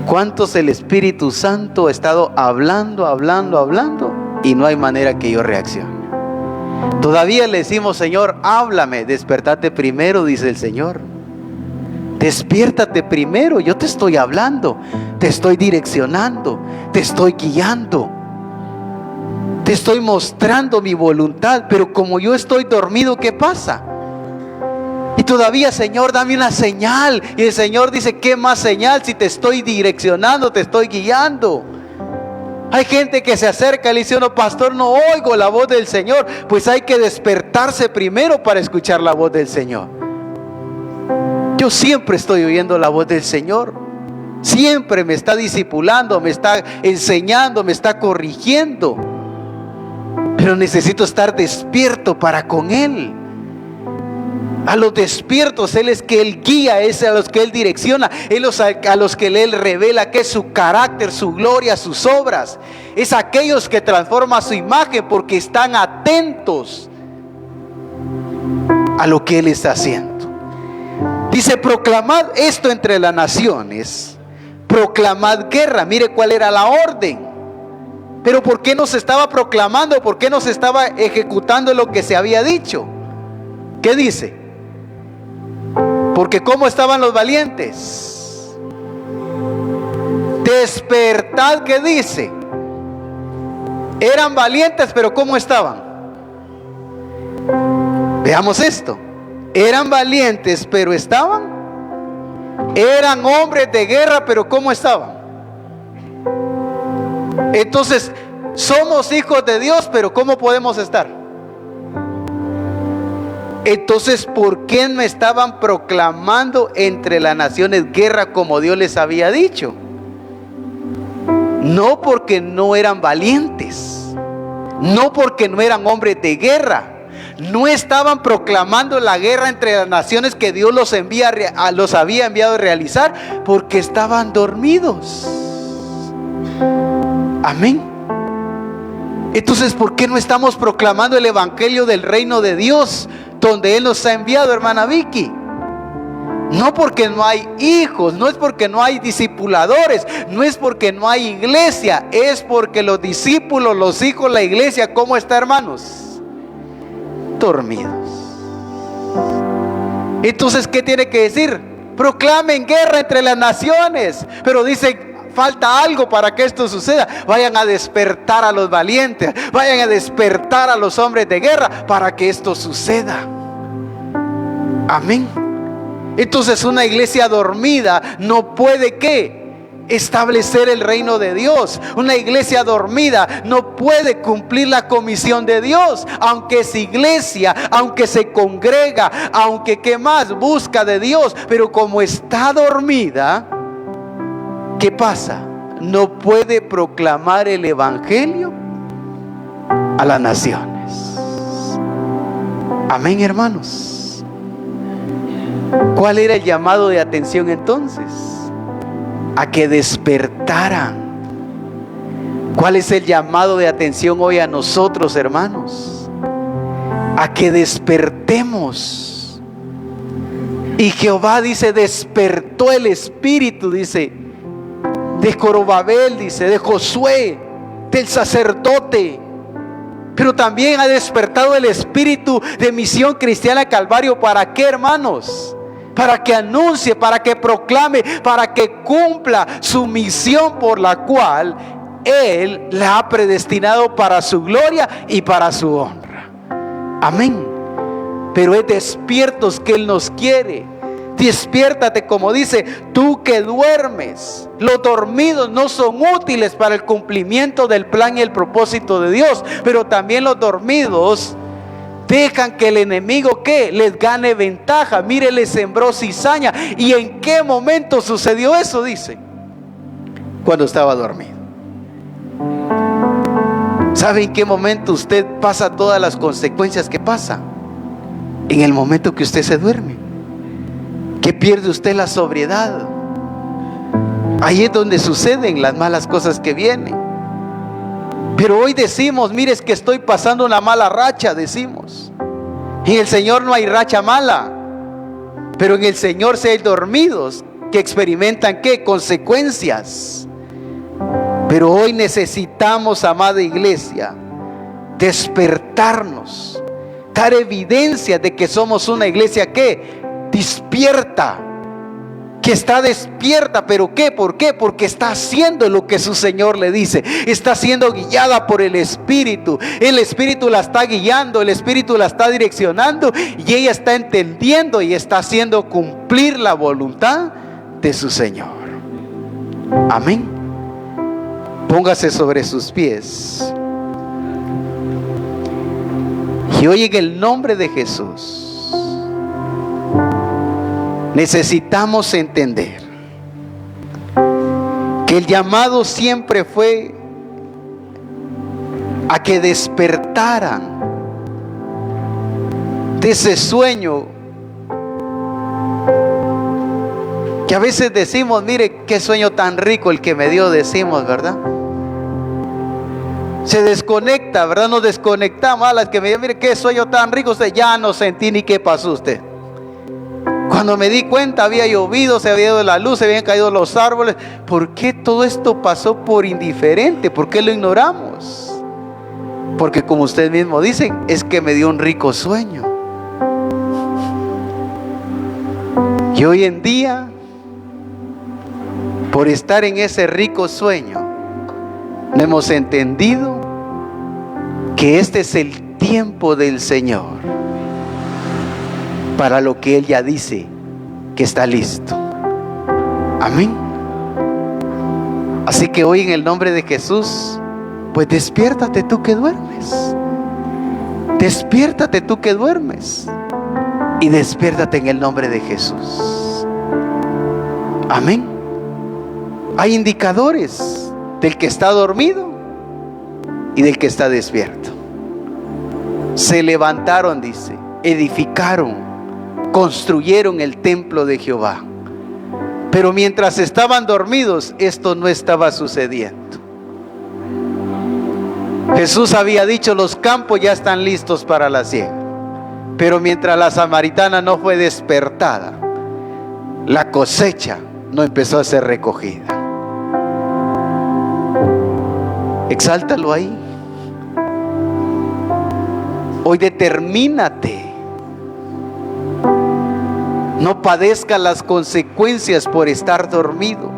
¿Cuántos el Espíritu Santo ha estado hablando y no hay manera que yo reaccione? Todavía le decimos: Señor, háblame. Despertate primero, dice el Señor. Despiértate primero, yo te estoy hablando, te estoy direccionando, te estoy guiando, te estoy mostrando mi voluntad. Pero como yo estoy dormido, ¿qué pasa? Y todavía: Señor, dame una señal. Y el Señor dice: ¿qué más señal si te estoy direccionando, te estoy guiando? Hay gente que se acerca y le dice: no, pastor, no oigo la voz del Señor. Pues hay que despertarse primero para escuchar la voz del Señor. Yo siempre estoy oyendo la voz del Señor. Siempre me está discipulando, me está enseñando, me está corrigiendo. Pero necesito estar despierto para con Él. A los despiertos Él es que Él guía, es a los que Él direcciona, a los que Él revela que es su carácter, su gloria, sus obras. Es aquellos que transforman su imagen porque están atentos a lo que Él está haciendo. Dice: proclamad esto entre las naciones, proclamad guerra. Mire cuál era la orden. Pero ¿por qué no se estaba proclamando? ¿Por qué no se estaba ejecutando lo que se había dicho? ¿Qué dice? Porque ¿cómo estaban los valientes? Despertad, ¿qué dice? Eran valientes, pero ¿cómo estaban? Veamos esto. Eran valientes, pero estaban. Eran hombres de guerra, pero ¿cómo estaban? Entonces, somos hijos de Dios, pero ¿cómo podemos estar? Entonces, ¿por qué no estaban proclamando entre las naciones guerra como Dios les había dicho? No porque no eran valientes, no porque no eran hombres de guerra. No estaban proclamando la guerra entre las naciones que Dios los había enviado a realizar, porque estaban dormidos. Amén. Entonces, ¿por qué no estamos proclamando el evangelio del reino de Dios donde Él nos ha enviado, hermana Vicky? No porque no hay hijos, no es porque no hay discipuladores, no es porque no hay iglesia, es porque los discípulos, los hijos, la iglesia, ¿cómo está, hermanos? Dormidos. Entonces, ¿qué tiene que decir? Proclamen guerra entre las naciones. Pero dice: falta algo para que esto suceda. Vayan a despertar a los valientes, vayan a despertar a los hombres de guerra para que esto suceda. Amén. Entonces, una iglesia dormida no puede ¿qué? Establecer el reino de Dios. Una iglesia dormida no puede cumplir la comisión de Dios. Aunque es iglesia, aunque se congrega, aunque ¿qué más? Busca de Dios. Pero como está dormida, ¿qué pasa? No puede proclamar el evangelio a las naciones. Amén, hermanos. ¿Cuál era el llamado de atención entonces? A que despertaran. ¿Cuál es el llamado de atención hoy a nosotros, hermanos? A que despertemos. Y Jehová dice: despertó el espíritu, dice, de Zorobabel, dice, de Josué, del sacerdote. Pero también ha despertado el espíritu de Misión Cristiana Calvario. ¿Para qué, hermanos? Para que anuncie, para que proclame, para que cumpla su misión por la cual Él la ha predestinado para su gloria y para su honra. Amén. Pero es despiertos que Él nos quiere. Despiértate, como dice, tú que duermes. Los dormidos no son útiles para el cumplimiento del plan y el propósito de Dios. Pero también los dormidos dejan que el enemigo ¿qué? Les gane ventaja. Mire, les sembró cizaña. ¿Y en qué momento sucedió eso? Dice: cuando estaba dormido. ¿Sabe en qué momento usted pasa todas las consecuencias que pasa? En el momento que usted se duerme. que pierde usted la sobriedad. Ahí es donde suceden las malas cosas que vienen. Pero hoy decimos, mire, es que estoy pasando una mala racha, decimos. En el Señor no hay racha mala, pero en el Señor sí hay dormidos que experimentan ¿qué? Consecuencias. Pero hoy necesitamos, amada iglesia, despertarnos, dar evidencia de que somos una iglesia que despierta, que está despierta. ¿Pero qué? ¿Por qué? Porque está haciendo lo que su Señor le dice. Está siendo guiada por el Espíritu. El Espíritu la está guiando, el Espíritu la está direccionando, y ella está entendiendo y está haciendo cumplir la voluntad de su Señor. Amén. Póngase sobre sus pies. Y hoy, en el nombre de Jesús, necesitamos entender que el llamado siempre fue a que despertaran de ese sueño que a veces decimos, mire, qué sueño tan rico el que me dio, decimos, ¿verdad? Se desconecta, ¿verdad? Nos desconectamos. A las que me dio, mire, qué sueño tan rico, usted ya no sentí ni qué pasó usted. Cuando me di cuenta, había llovido, se había ido la luz, se habían caído los árboles. ¿Por qué todo esto pasó por indiferente? ¿Por qué lo ignoramos? Porque, como ustedes mismos dicen, es que me dio un rico sueño. Y hoy en día, por estar en ese rico sueño, no hemos entendido que este es el tiempo del Señor para lo que Él ya dice que está listo. Amén. Así que hoy, en el nombre de Jesús, pues despiértate tú que duermes. Despiértate tú que duermes. Y despiértate en el nombre de Jesús. Amén. Hay indicadores del que está dormido y del que está despierto. Se levantaron, dice, edificaron, construyeron el templo de Jehová. Pero mientras estaban dormidos, esto no estaba sucediendo. Jesús había dicho, los campos ya están listos para la siega. Pero mientras la samaritana no fue despertada, la cosecha no empezó a ser recogida. Exáltalo ahí. Hoy determínate. No padezca las consecuencias por estar dormido.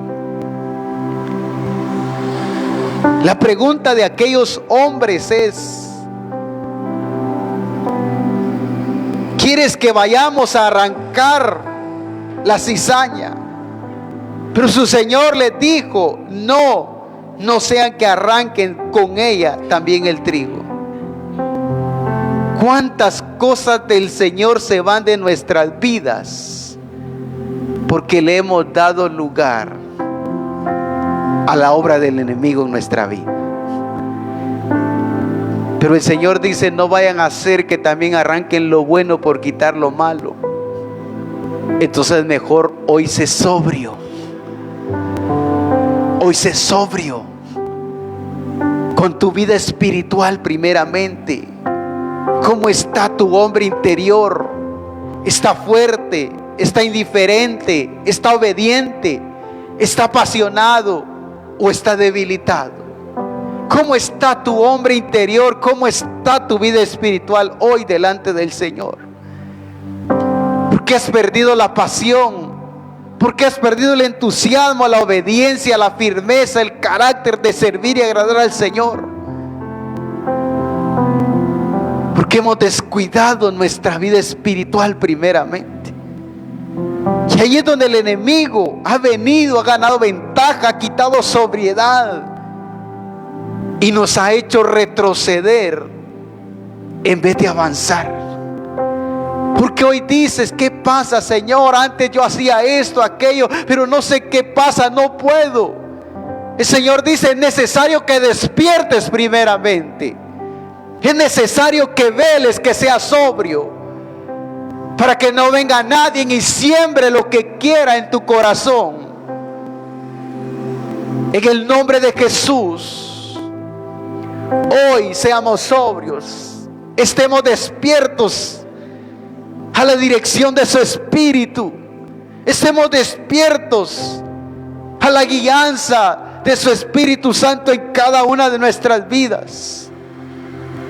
La pregunta de aquellos hombres es: ¿quieres que vayamos a arrancar la cizaña? Pero su Señor les dijo: no sean que arranquen con ella también el trigo. ¿Cuántas cosas del Señor se van de nuestras vidas porque le hemos dado lugar a la obra del enemigo en nuestra vida? Pero el Señor dice: no vayan a hacer que también arranquen lo bueno por quitar lo malo. Entonces mejor hoy sé sobrio. Hoy sé sobrio con tu vida espiritual primeramente. ¿Cómo está tu hombre interior? ¿Está fuerte? ¿Está indiferente? ¿Está obediente? ¿Está apasionado? ¿O está debilitado? ¿Cómo está tu hombre interior? ¿Cómo está tu vida espiritual hoy delante del Señor? ¿Por qué has perdido la pasión? ¿Por qué has perdido el entusiasmo, la obediencia, la firmeza, el carácter de servir y agradar al Señor? Porque hemos descuidado nuestra vida espiritual primeramente. Y ahí es donde el enemigo ha venido, ha ganado ventaja, ha quitado sobriedad y nos ha hecho retroceder en vez de avanzar. Porque hoy dices: ¿qué pasa, Señor? Antes yo hacía esto, aquello, pero no sé qué pasa, no puedo. El Señor dice: es necesario que despiertes primeramente. Es necesario que veles, que seas sobrio. para que no venga nadie y siembre lo que quiera en tu corazón. En el nombre de Jesús, hoy seamos sobrios, estemos despiertos a la dirección de su Espíritu, estemos despiertos a la guianza de su Espíritu Santo en cada una de nuestras vidas.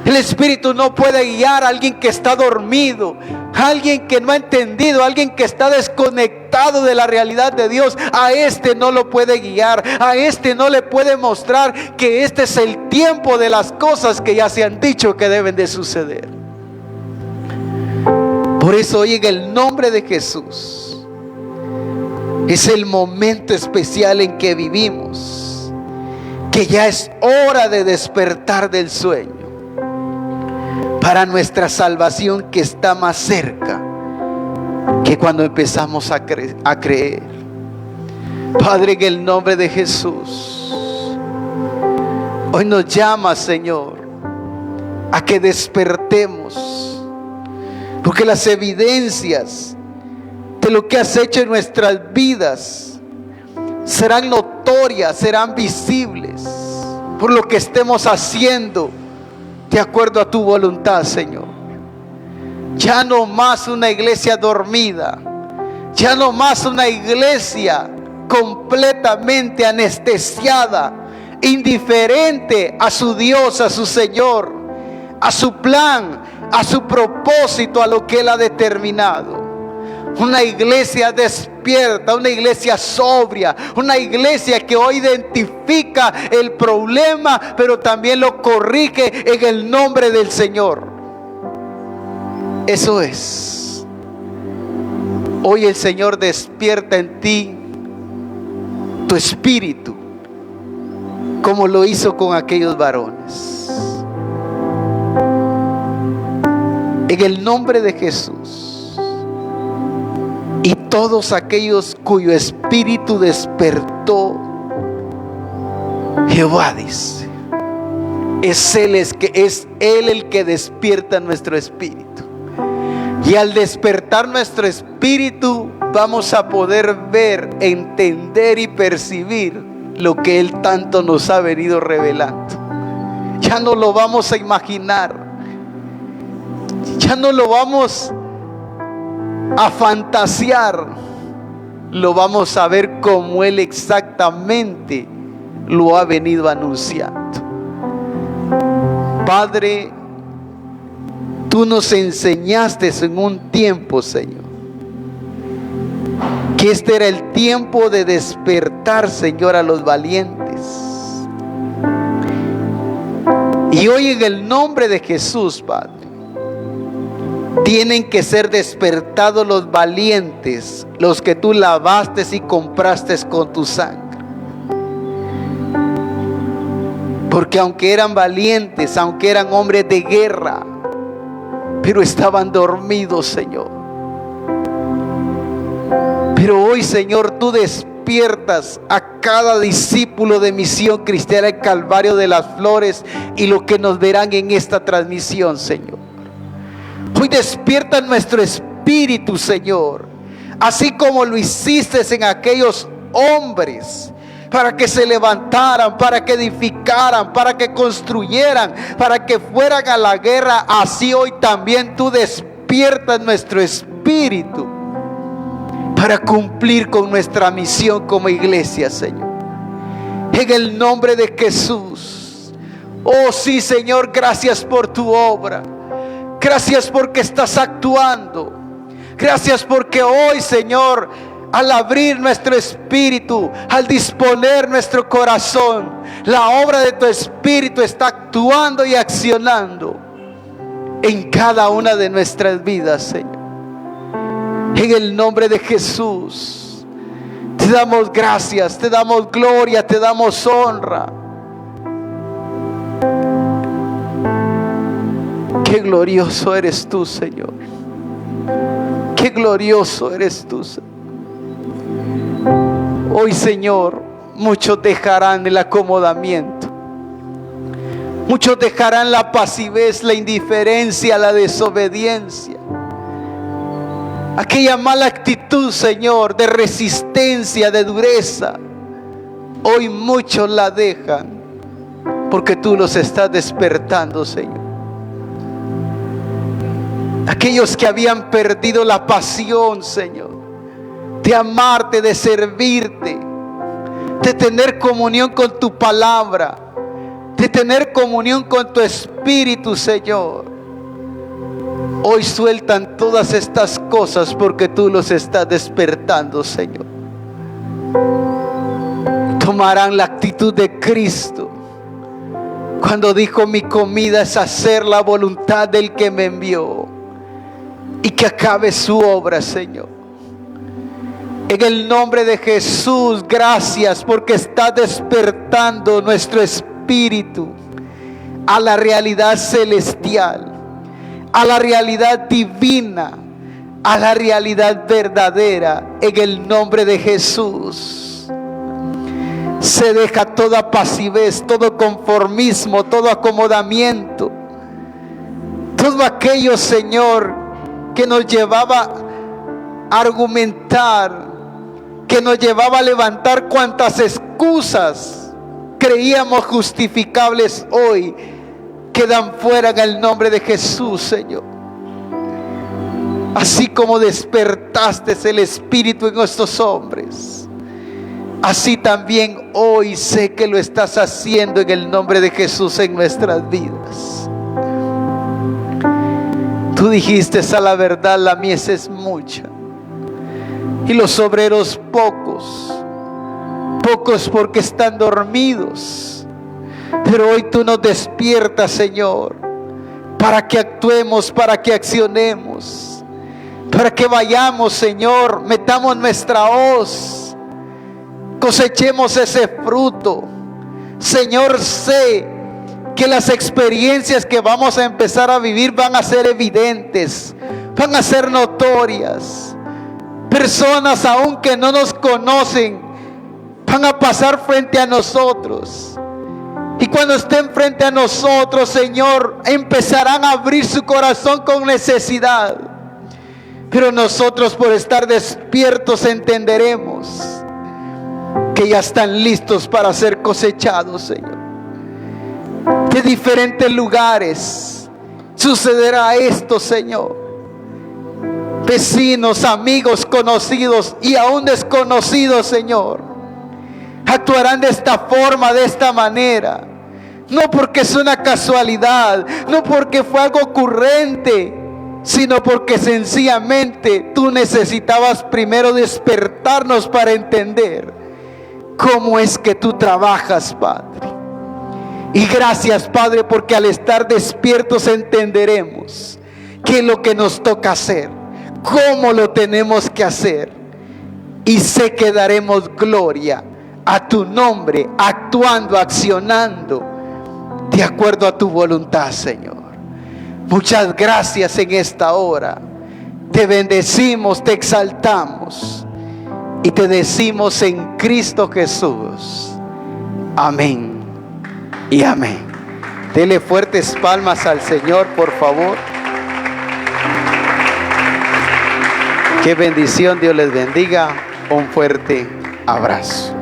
El Espíritu no puede guiar a alguien que está dormido, a alguien que no ha entendido, a alguien que está desconectado de la realidad de Dios. A este no lo puede guiar, a este no le puede mostrar que este es el tiempo de las cosas que ya se han dicho que deben de suceder. Por eso hoy, en el nombre de Jesús, es el momento especial en que vivimos, que ya es hora de despertar del sueño para nuestra salvación, que está más cerca que cuando empezamos a creer. Padre, en el nombre de Jesús, hoy nos llama, Señor, a que despertemos, porque las evidencias de lo que has hecho en nuestras vidas serán notorias, serán visibles por lo que estemos haciendo de acuerdo a tu voluntad, Señor. Ya no más una iglesia dormida, ya no más una iglesia completamente anestesiada, indiferente a su Dios, a su Señor, a su plan, a su propósito, a lo que Él ha determinado. Una iglesia despierta, una iglesia sobria, una iglesia que hoy identifica el problema, pero también lo corrige en el nombre del Señor. Eso es. Hoy el Señor despierta en ti tu espíritu, como lo hizo con aquellos varones. En el nombre de Jesús. Y todos aquellos cuyo espíritu despertó, Jehová dice, es Él el que despierta nuestro espíritu. Y al despertar nuestro espíritu, vamos a poder ver, entender y percibir lo que Él tanto nos ha venido revelando. Ya no lo vamos a imaginar, ya no lo vamos a fantasear, lo vamos a ver como Él exactamente lo ha venido anunciando. Padre, tú nos enseñaste en un tiempo, Señor, que este era el tiempo de despertar, Señor, a los valientes. Y hoy, en el nombre de Jesús, Padre, tienen que ser despertados los valientes, los que tú lavaste y compraste con tu sangre. Porque aunque eran valientes, aunque eran hombres de guerra, pero estaban dormidos, Señor. Pero hoy, Señor, tú despiertas a cada discípulo de Misión Cristiana en Calvario de las Flores y lo que nos verán en esta transmisión, Señor. Hoy despierta nuestro espíritu, Señor, así como lo hiciste en aquellos hombres, para que se levantaran, para que edificaran, para que construyeran, para que fueran a la guerra. Así hoy también tú despiertas nuestro espíritu para cumplir con nuestra misión como iglesia, Señor. En el nombre de Jesús. Oh sí, Señor, gracias por tu obra. Gracias porque estás actuando. Gracias porque hoy, Señor, al abrir nuestro espíritu, al disponer nuestro corazón, la obra de tu espíritu está actuando y accionando en cada una de nuestras vidas, Señor. En el nombre de Jesús, te damos gracias, te damos gloria, te damos honra. Qué glorioso eres tú, Señor. Qué glorioso eres tú, Señor. Hoy, Señor, muchos dejarán el acomodamiento. Muchos dejarán la pasivez, la indiferencia, la desobediencia. Aquella mala actitud, Señor, de resistencia, de dureza, hoy muchos la dejan porque tú los estás despertando, Señor. Aquellos que habían perdido la pasión, Señor, de amarte, de servirte, de tener comunión con tu palabra, de tener comunión con tu Espíritu, Señor. Hoy sueltan todas estas cosas porque tú los estás despertando, Señor. Tomarán la actitud de Cristo cuando dijo: mi comida es hacer la voluntad del que me envió y que acabe su obra, Señor. En el nombre de Jesús, gracias porque está despertando nuestro espíritu a la realidad celestial, a la realidad divina, a la realidad verdadera. En el nombre de Jesús se deja toda pasivez, todo conformismo, todo acomodamiento, todo aquello, Señor, que nos llevaba a argumentar, que nos llevaba a levantar cuantas excusas creíamos justificables, hoy quedan fuera en el nombre de Jesús, Señor. Así como despertaste el espíritu en estos hombres, así también hoy sé que lo estás haciendo en el nombre de Jesús en nuestras vidas. Tú dijiste: a la verdad la mies es mucha y los obreros pocos, pocos porque están dormidos. Pero hoy tú nos despiertas, Señor, para que actuemos, para que accionemos, para que vayamos, Señor, metamos nuestra hoz, cosechemos ese fruto. Señor, sé que las experiencias que vamos a empezar a vivir van a ser evidentes, van a ser notorias. Personas aún que no nos conocen van a pasar frente a nosotros, y cuando estén frente a nosotros, Señor, empezarán a abrir su corazón con necesidad. Pero nosotros, por estar despiertos, entenderemos que ya están listos para ser cosechados, Señor. De diferentes lugares sucederá esto, Señor. Vecinos, amigos, conocidos y aún desconocidos, Señor, actuarán de esta forma, de esta manera. No porque es una casualidad, no porque fue algo ocurrente, sino porque sencillamente tú necesitabas primero despertarnos para entender cómo es que tú trabajas, Padre. Y gracias, Padre, porque al estar despiertos entenderemos qué es lo que nos toca hacer, cómo lo tenemos que hacer, y sé que daremos gloria a tu nombre, actuando, accionando de acuerdo a tu voluntad, Señor. Muchas gracias en esta hora. Te bendecimos, te exaltamos y te decimos en Cristo Jesús: amén y amén. Dele fuertes palmas al Señor, por favor. Qué bendición, Dios les bendiga. Un fuerte abrazo.